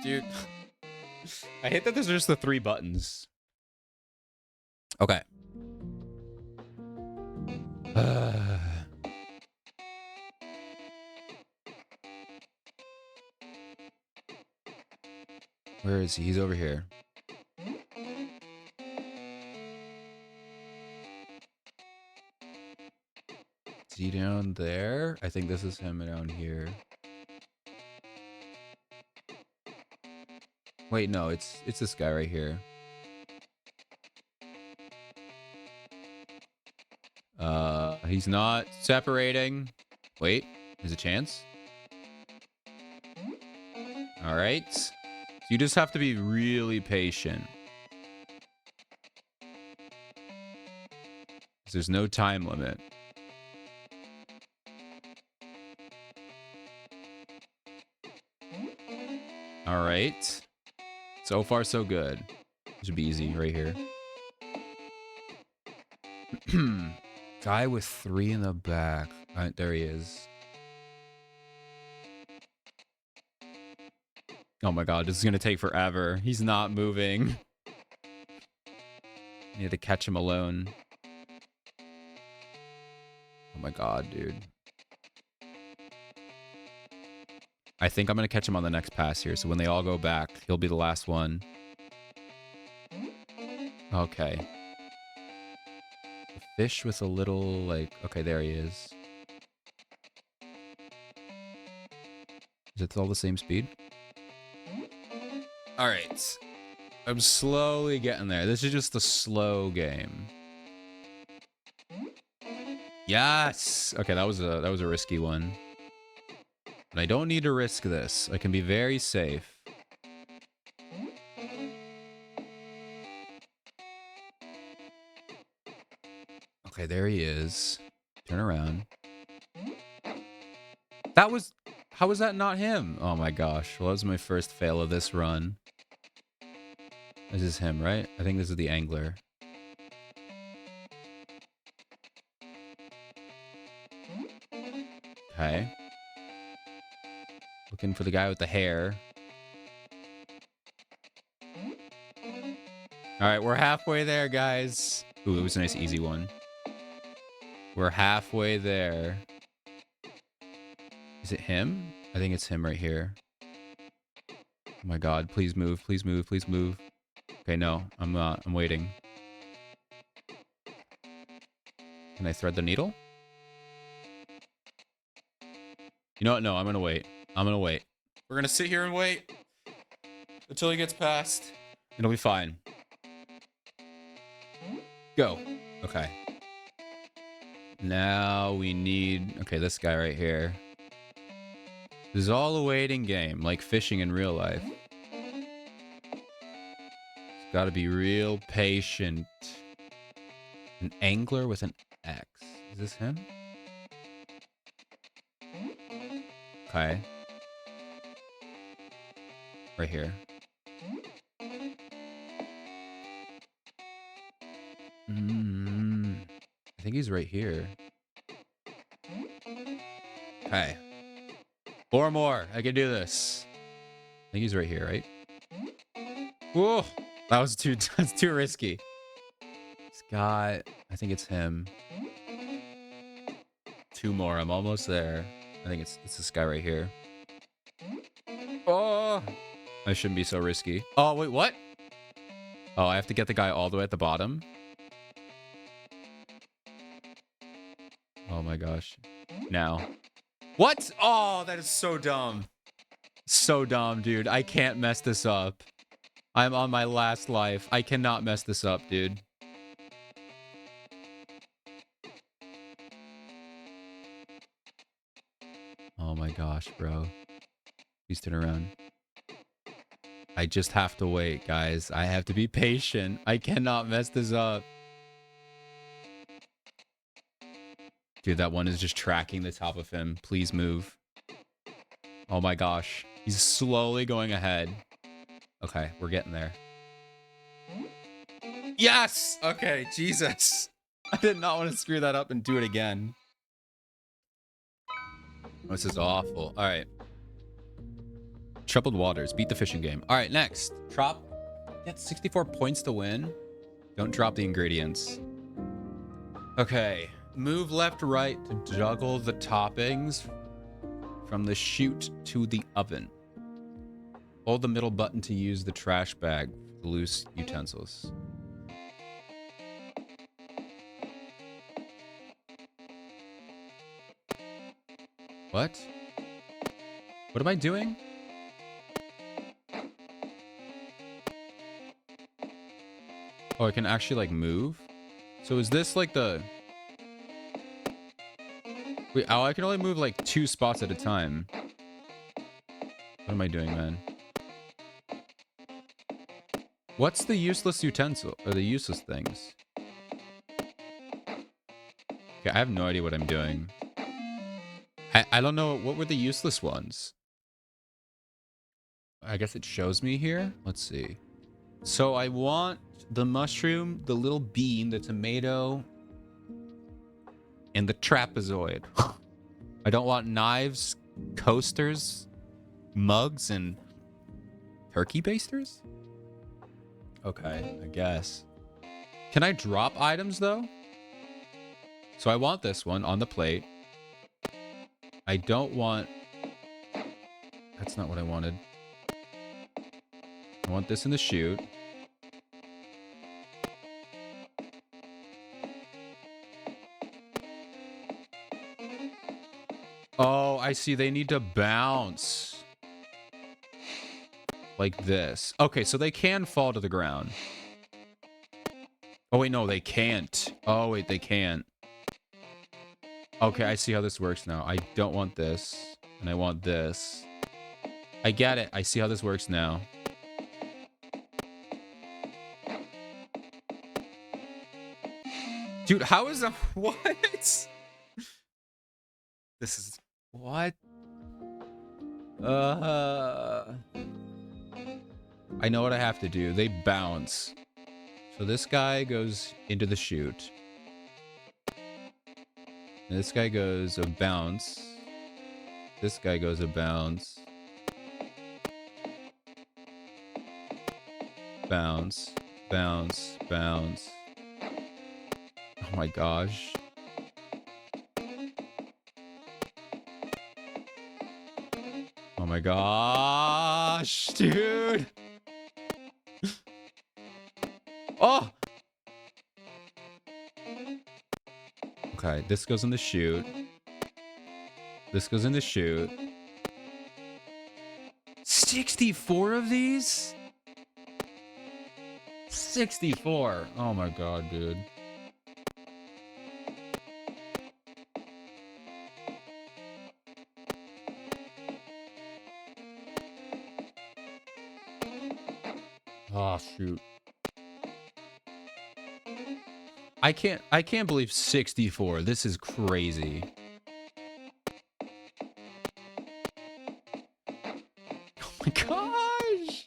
dude. I hate that there's just the 3 buttons. Okay. Where is he? He's over here. Is he down there? I think this is him down here. Wait, no, it's this guy right here. He's not separating. Wait, there's a chance. All right. So you just have to be really patient. There's no time limit. All right. So far, so good. Should be easy right here. Guy with 3 in the back. All right, there he is. Oh my god, this is gonna take forever. He's not moving. I need to catch him alone. Oh my god, dude. I think I'm gonna catch him on the next pass here. So when they all go back, he'll be the last one. Okay. The fish with a little, like... Okay, there he is. Is it all the same speed? All right. I'm slowly getting there. This is just a slow game. Yes. Okay, that was a risky one. But I don't need to risk this. I can be very safe. Okay, there he is. Turn around. That was... How was that not him? Oh my gosh. Well, that was my first fail of this run. This is him, right? I think this is the angler. Okay. Looking for the guy with the hair. All right, we're halfway there, guys. Ooh, it was a nice easy one. We're halfway there. Is it him? I think it's him right here. Oh my god, please move, please move, please move. Okay, no, I'm not. I'm waiting. Can I thread the needle? You know what? No, I'm gonna wait. I'm gonna wait. We're gonna sit here and wait until he gets past. It'll be fine. Go. Okay. Now we need... Okay, this guy right here. This is all a waiting game, like fishing in real life. Gotta be real patient. An angler with an X. Is this him? Okay. Right here. I think he's right here. Okay. 4 more. I can do this. I think he's right here, right? Whoa. That's too risky. This guy, I think it's him. 2 more. I'm almost there. I think it's this guy right here. Oh, I shouldn't be so risky. Oh, wait, what? Oh, I have to get the guy all the way at the bottom. Oh my gosh. Now. What? Oh, that is so dumb. So dumb, dude. I can't mess this up. I'm on my last life. I cannot mess this up, dude. Oh my gosh, bro. Please turn around. I just have to wait, guys. I have to be patient. I cannot mess this up. Dude, that one is just tracking the top of him. Please move. Oh my gosh. He's slowly going ahead. Okay, we're getting there. Yes! Okay, Jesus. I did not want to screw that up and do it again. This is awful. All right. Troubled waters. Beat the fishing game. All right, next. Trop. Get 64 points to win. Don't drop the ingredients. Okay. Move left, right to juggle the toppings from the chute to the oven. Hold the middle button to use the trash bag for the loose utensils. What? What am I doing? Oh, I can actually, like, move? So is this, like, the... Wait, oh, I can only move, like, 2 spots at a time. What am I doing, man? What's the useless utensil? Or the useless things? Okay, I have no idea what I'm doing. I don't know. What were the useless ones? I guess it shows me here. Let's see. So I want the mushroom, the little bean, the tomato, and the trapezoid. I don't want knives, coasters, mugs, and turkey basters? Okay, I guess. Can I drop items, though? So I want this one on the plate. I don't want... That's not what I wanted. I want this in the chute. Oh, I see. They need to bounce. Like this. Okay, so they can fall to the ground. Oh, wait, no, they can't. Oh, wait, they can't. Okay, I see how this works now. I don't want this. And I want this. I get it. I see how this works now. Dude, how is that? What? This is... What? I know what I have to do. They bounce. So this guy goes into the chute. And this guy goes a bounce. This guy goes a bounce. Bounce. Bounce. Bounce. Oh my gosh. Oh my gosh, dude. Oh! Okay, this goes in the chute. This goes in the chute. 64 of these? 64. Oh my god, dude. Oh, shoot. I can't believe 64. This is crazy. Oh my gosh!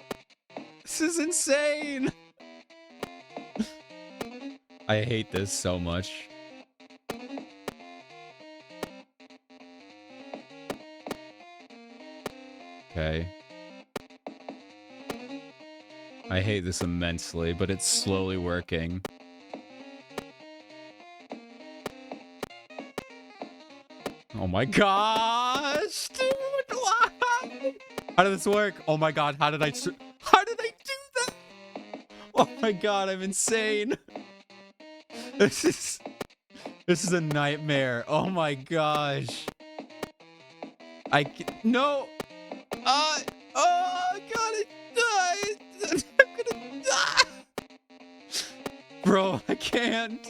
This is insane! I hate this so much. Okay. I hate this immensely, but it's slowly working. Oh my gosh, dude! Why? How did this work? Oh my god, how did I do that? Oh my god, I'm insane. This is a nightmare. Oh my gosh. No. Oh god, I'm gonna die. Bro, I can't.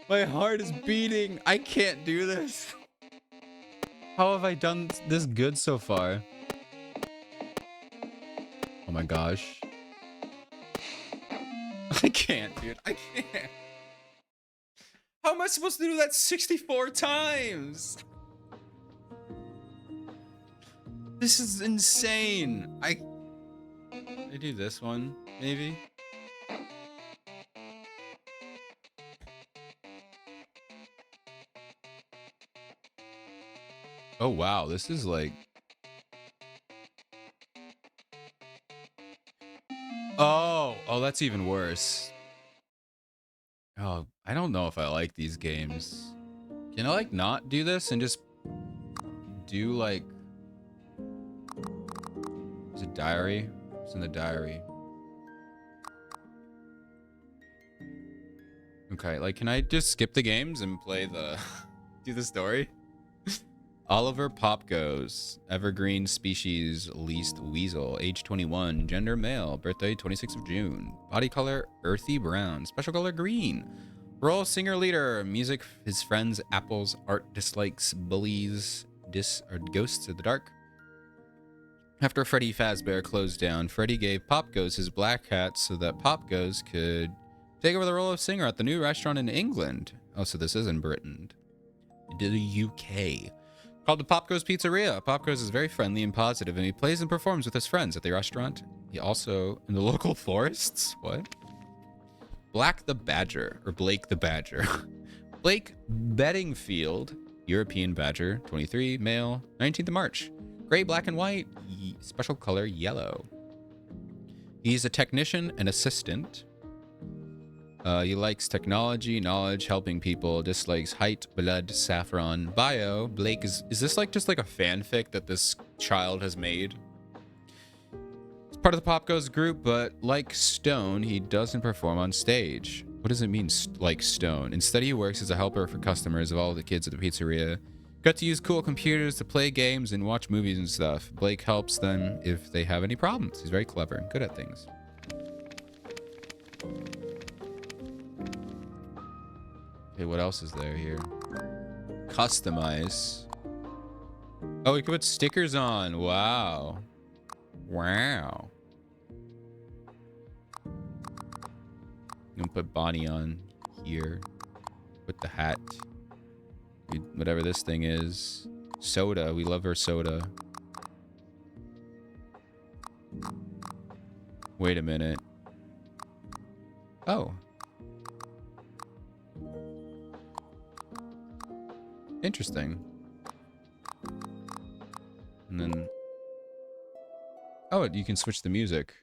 My heart is beating. I can't do this. How have I done this good so far? Oh my gosh. I can't, dude. I can't. How am I supposed to do that 64 times? This is insane. I do this one, maybe? Oh, wow. This is like... Oh, that's even worse. Oh, I don't know if I like these games. Can I like not do this and just do like, is it diary? It's in the diary. Okay, like can I just skip the games and play the do the story? Oliver Pop goes. Evergreen species least weasel. Age 21. Gender male. Birthday 26th of June. Body color earthy brown. Special color green. Role singer leader. Music his friends apples. Art dislikes bullies. Or ghosts of the dark. After Freddy Fazbear closed down, Freddy gave Pop Goes his black hat so that Pop Goes could take over the role of singer at the new restaurant in England. Oh, so this is in Britain. The UK. Called the Pop Goes Pizzeria. Pop Goes is very friendly and positive, and he plays and performs with his friends at the restaurant. He also in the local forests. What? Black the Badger, or Blake the Badger. Blake Beddingfield, European Badger, 23, male, 19th of March. Gray, black, and white. Special color yellow. He's a technician and assistant. He likes technology, knowledge, helping people, dislikes height, blood, saffron, bio. Blake is this like just like a fanfic that this child has made? He's part of the Pop Goes group, but like Stone, he doesn't perform on stage. What does it mean, like Stone? Instead, he works as a helper for customers of all the kids at the pizzeria. Got to use cool computers to play games and watch movies and stuff. Blake helps them if they have any problems. He's very clever and good at things. Okay, what else is there here? Customize. Oh, we can put stickers on. Wow. Wow. I'm gonna put Bonnie on here. Put the hat. Whatever this thing is. Soda. We love her soda. Wait a minute. Oh. Interesting. And then... Oh, you can switch the music.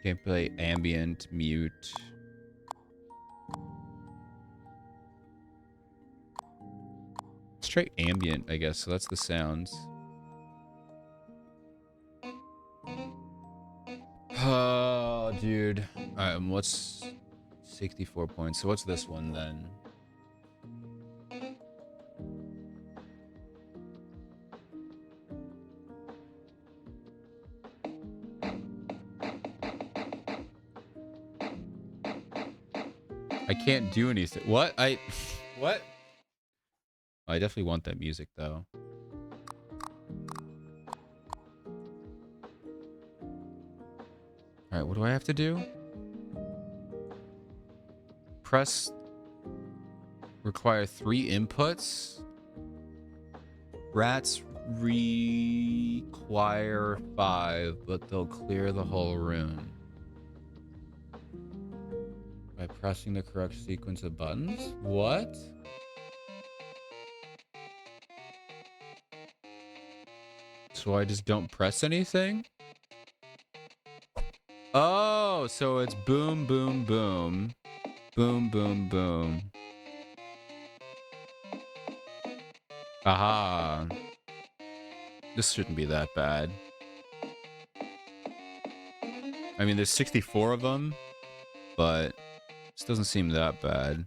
Can't play ambient, mute. Straight ambient, I guess. So that's the sounds. Oh, dude. Alright, what's 64 points? So what's this one then? I can't do anything. What? What? I definitely want that music though. Alright, what do I have to do? Press... Require 3 inputs? Rats require 5, but they'll clear the whole room. By pressing the correct sequence of buttons? What? So I just don't press anything? Oh, so it's boom, boom, boom. Boom, boom, boom. Aha. This shouldn't be that bad. I mean, there's 64 of them, but this doesn't seem that bad.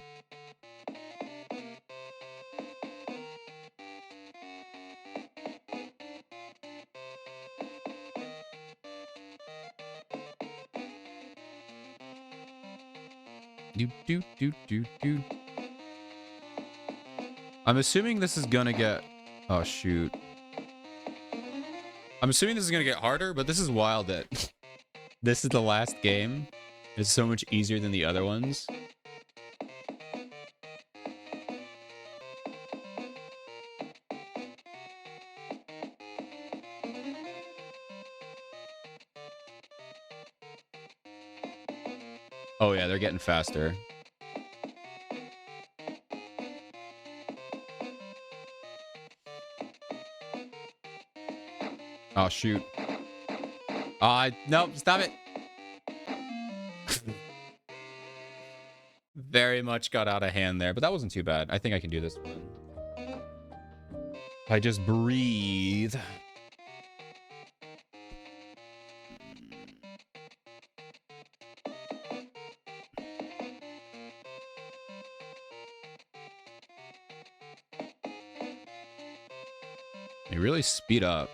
Do, do, do, do, do. I'm assuming this is gonna get... Oh, shoot. I'm assuming this is gonna get harder, but this is wild that this is the last game. It's so much easier than the other ones. Oh yeah, they're getting faster. Oh, shoot. Nope, stop it. very much got out of hand there, but that wasn't too bad. I think I can do this one. I just breathe. They really speed up.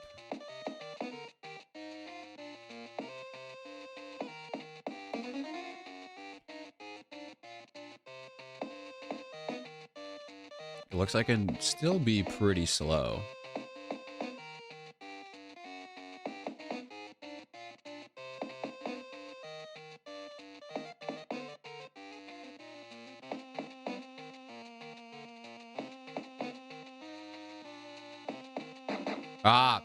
It looks like I can still be pretty slow. Ah!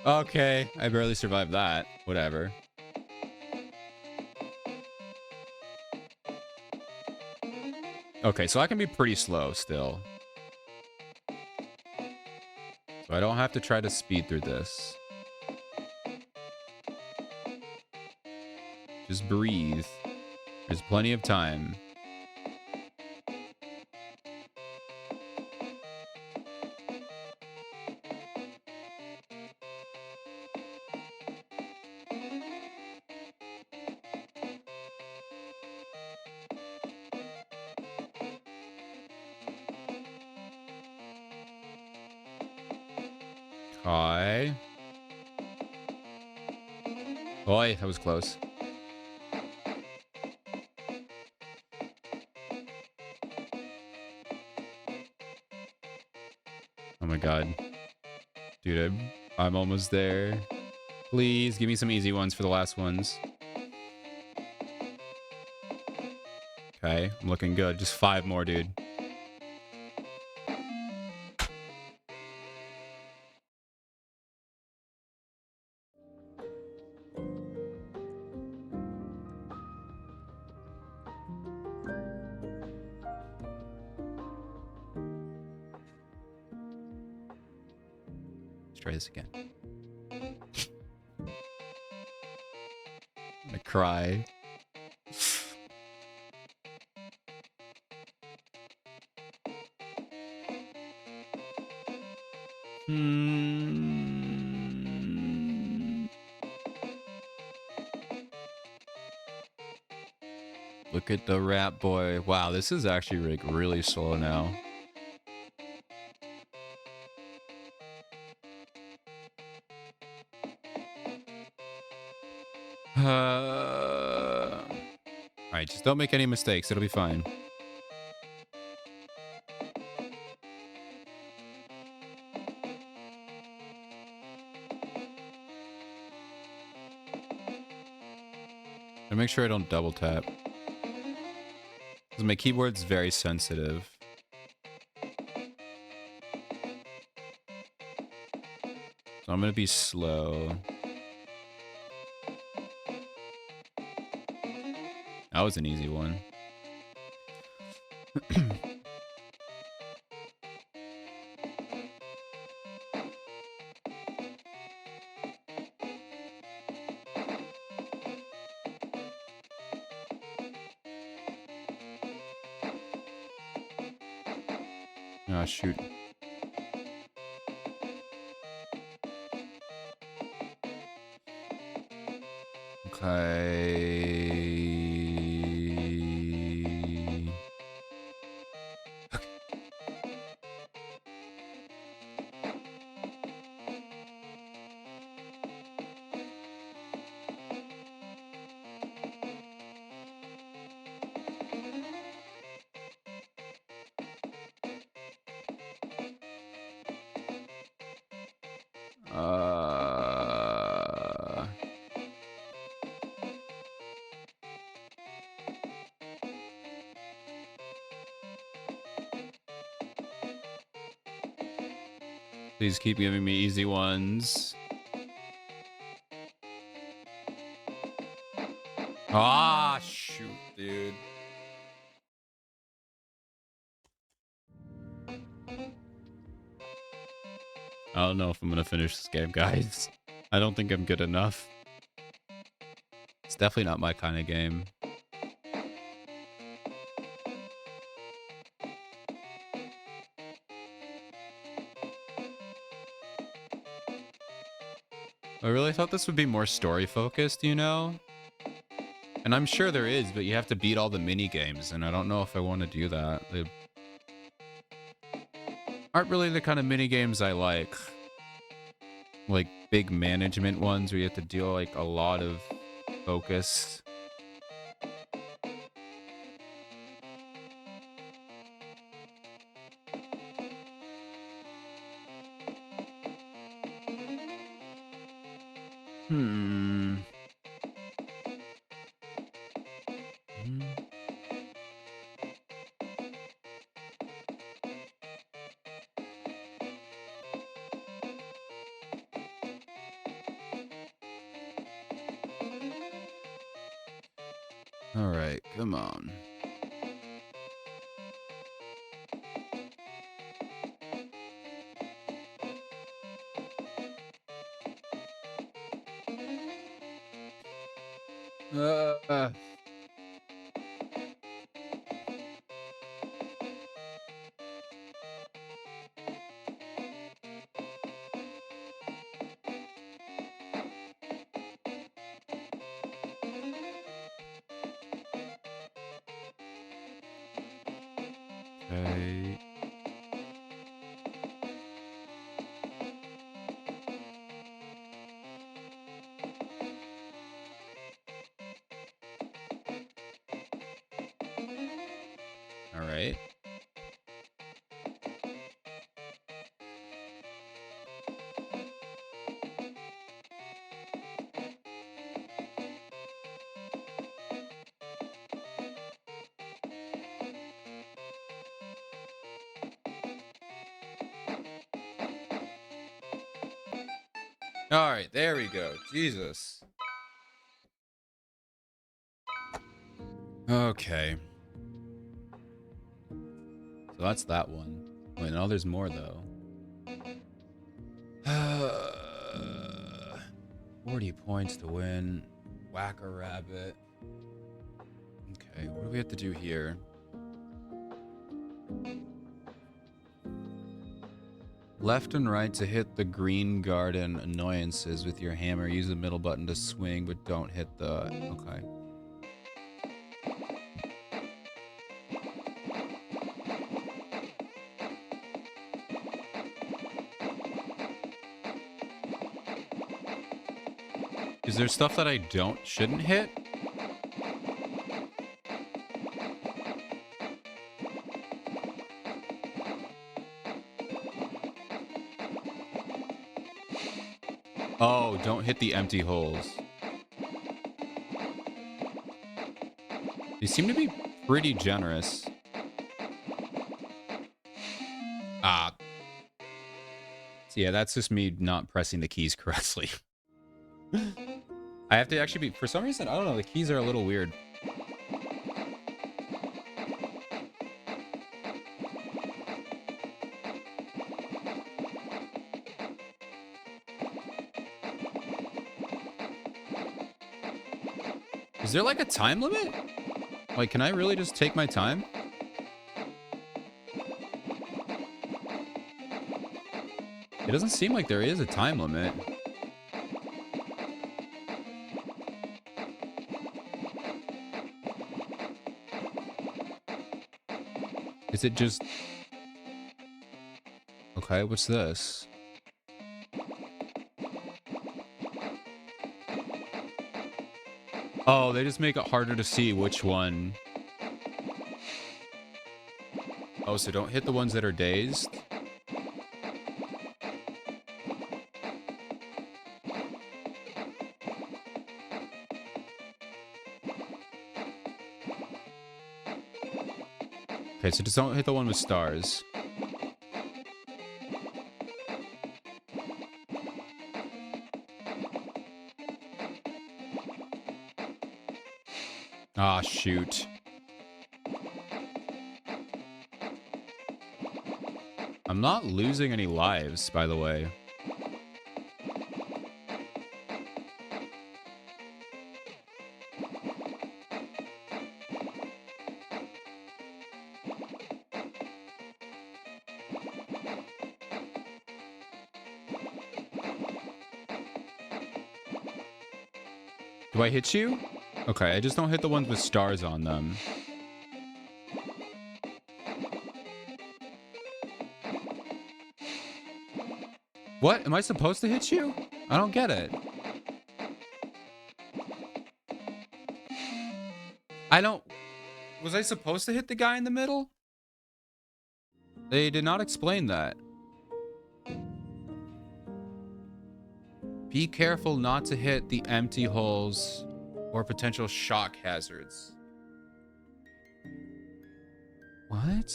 Okay, I barely survived that. Whatever. Okay, so I can be pretty slow still. So I don't have to try to speed through this. Just breathe. There's plenty of time. Okay. Boy, that was close. Oh my god. Dude, I'm almost there. Please, give me some easy ones for the last ones. Okay, I'm looking good. Just 5 more, dude. Let's try this again. I'm gonna cry. Look at the rat boy. Wow, this is actually like really slow now. Alright, just don't make any mistakes. It'll be fine. And make sure I don't double tap. Because my keyboard's very sensitive. So I'm gonna be slow. That was an easy one. Oh, shoot. Okay. Uh... Please keep giving me easy ones. Ah, shoot, dude. I don't know if I'm gonna finish this game, guys. I don't think I'm good enough. It's definitely not my kind of game. I really thought this would be more story focused, you know? And I'm sure there is, but you have to beat all the mini games, and I don't know if I want to do that. They aren't really the kind of mini games I like. Like big management ones where you have to do like a lot of focus. Hmm. All right, come on. Uh, okay. All right. All right, there we go. Jesus. Okay. So that's that one. Wait, no, there's more though. 40 points to win. Whack a rabbit. Okay, what do we have to do here? Left and right to hit the green garden annoyances with your hammer. Use the middle button to swing, but don't hit the... Okay. Is there stuff that I shouldn't hit? Oh, don't hit the empty holes. They seem to be pretty generous. Ah. So yeah, that's just me not pressing the keys correctly. I have to actually be... For some reason, I don't know, the keys are a little weird. Is there like a time limit? Like, can I really just take my time? It doesn't seem like there is a time limit. Is it just... Okay, what's this? Oh, they just make it harder to see which one. Oh, so don't hit the ones that are dazed? Okay, so just don't hit the one with stars. Ah, shoot. I'm not losing any lives, by the way. Do I hit you? Okay, I just don't hit the ones with stars on them. What? Am I supposed to hit you? I don't get it. I don't... Was I supposed to hit the guy in the middle? They did not explain that. Be careful not to hit the empty holes or potential shock hazards. What?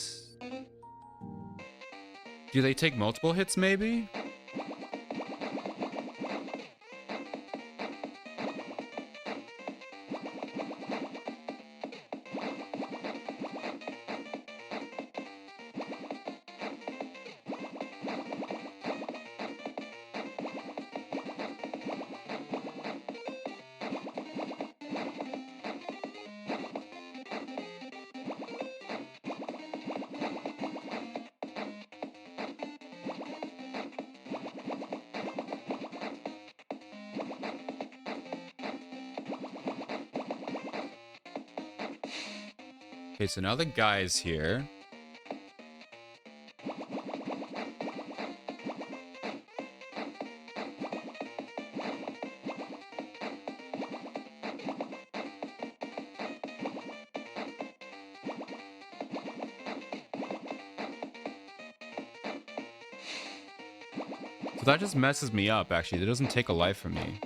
Do they take multiple hits, maybe? Okay, so now the guy is here. So that just messes me up, actually. That doesn't take a life from me.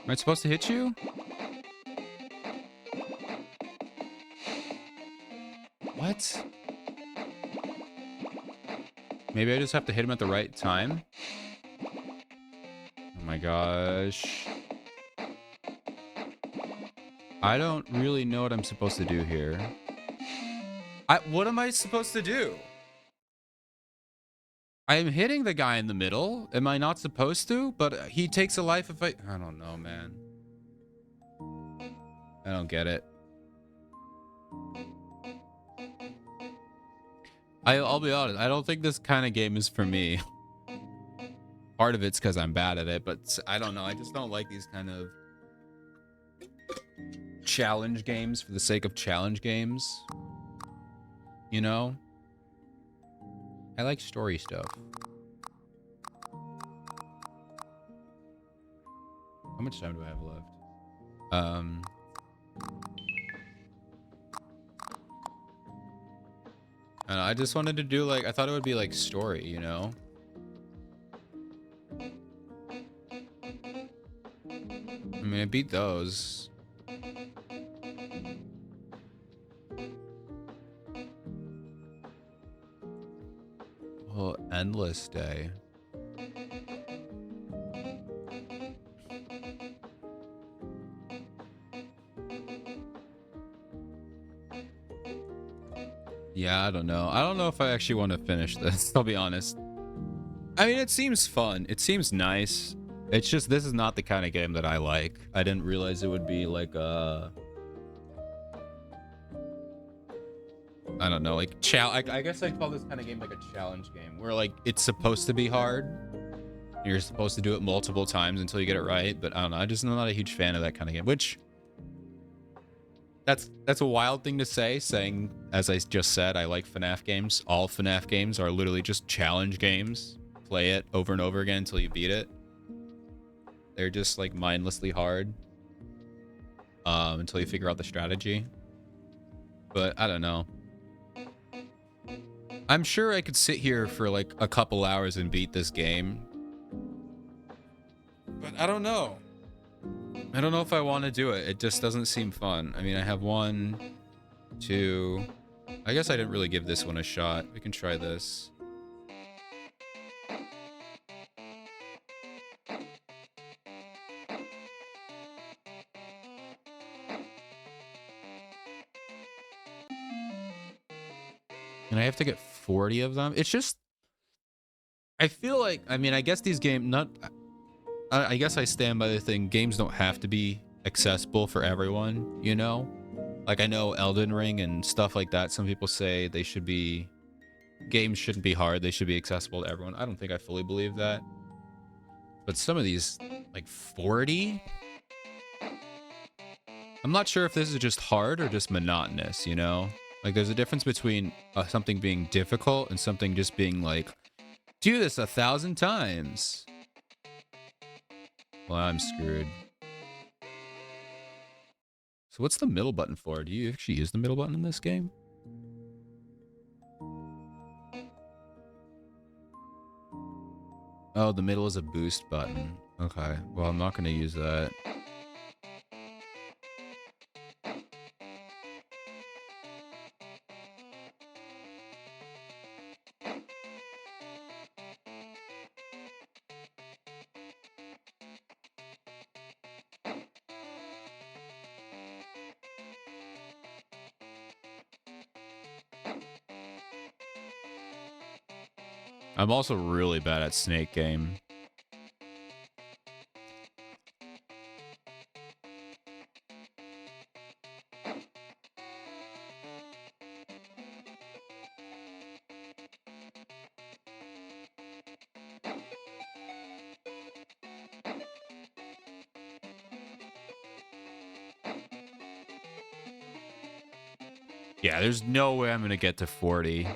Am I supposed to hit you? What? Maybe I just have to hit him at the right time? Oh my gosh. I don't really know what I'm supposed to do here. What am I supposed to do? I am hitting the guy in the middle. Am I not supposed to? But he takes a life if I don't know, man. I don't get it. I'll be honest. I don't think this kind of game is for me. Part of it's because I'm bad at it, but I don't know. I just don't like these kind of challenge games for the sake of challenge games. You know? I like story stuff. How much time do I have left? I just wanted to do like, I thought it would be like story, you know? I mean, I beat those. Oh, endless day. Yeah, I don't know. I don't know if I actually want to finish this, I'll be honest. I mean, it seems fun. It seems nice. It's just, this is not the kind of game that I like. I didn't realize it would be like a... I don't know, like, I guess I call this kind of game like a challenge game, where like, it's supposed to be hard. You're supposed to do it multiple times until you get it right, but I don't know. I'm not a huge fan of that kind of game, which... That's a wild thing to say, saying, as I just said, I like FNAF games. All FNAF games are literally just challenge games. Play it over and over again until you beat it. They're just like mindlessly hard until you figure out the strategy. But I don't know. I'm sure I could sit here for like a couple hours and beat this game. But I don't know. I don't know if I want to do it. It just doesn't seem fun. I mean, I have 1, 2. I guess I didn't really give this one a shot. We can try this. And I have to get 40 of them. It's just, I feel like, I mean, I guess these games, I guess I stand by the thing, games don't have to be accessible for everyone, you know? Like, I know Elden Ring and stuff like that, some people say they should be, games shouldn't be hard, they should be accessible to everyone. I don't think I fully believe that. But some of these, like 40? I'm not sure if this is just hard or just monotonous, you know? Like, there's a difference between something being difficult and something just being like, do this 1,000 times. Well, I'm screwed. So what's the middle button for? Do you actually use the middle button in this game? Oh, the middle is a boost button. Okay, well, I'm not going to use that. I'm also really bad at Snake Game. Yeah, there's no way I'm going to get to 40.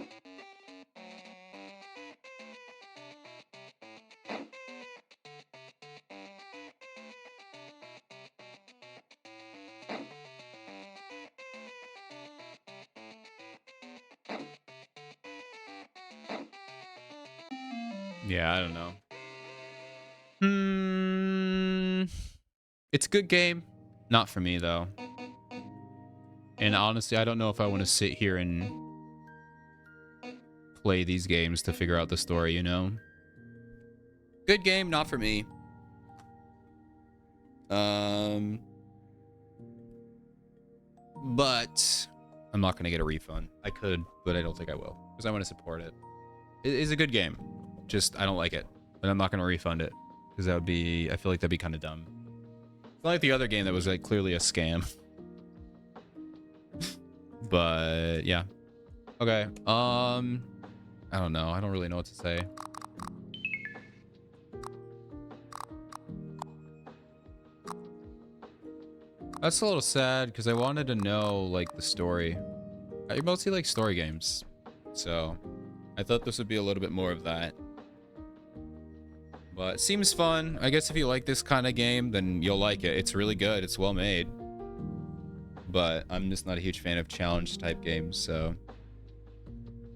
Yeah, I don't know. It's a good game. Not for me, though. And honestly, I don't know if I want to sit here and play these games to figure out the story, you know? Good game, not for me. But I'm not going to get a refund. I could, but I don't think I will. Because I want to support it. It is a good game. Just, I don't like it. And I'm not going to refund it. Because that would be, I feel like that'd be kind of dumb. It's not like the other game that was like clearly a scam. But yeah. Okay. I don't know. I don't really know what to say. That's a little sad because I wanted to know like the story. I mostly like story games. So I thought this would be a little bit more of that. But it seems fun. I guess if you like this kind of game, then you'll like it. It's really good. It's well made. But I'm just not a huge fan of challenge type games, so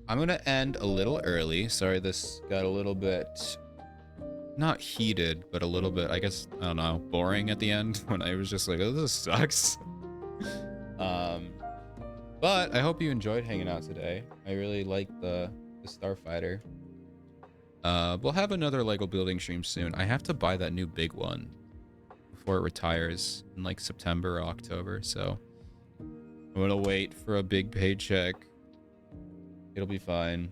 I'm gonna end a little early. Sorry, this got a little bit not heated, but a little bit, I guess, I don't know, boring at the end when I was just like, oh, this sucks. But I hope you enjoyed hanging out today. I really like the Starfighter. We'll have another Lego building stream soon. I have to buy that new big one before it retires in like September or October, so I'm gonna wait for a big paycheck. It'll be fine.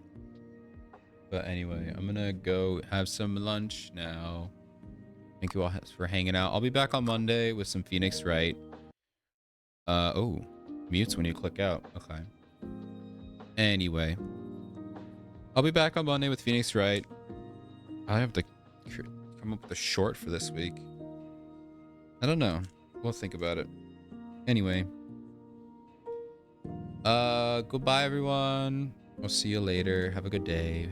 But anyway, I'm gonna go have some lunch now. Thank you all for hanging out. I'll be back on Monday with some Phoenix Wright. Oh, mutes when you click out. Okay. Anyway, I'll be back on Monday with Phoenix Wright. I have to come up with a short for this week. I don't know. We'll think about it. Anyway. Goodbye, everyone. I'll see you later. Have a good day.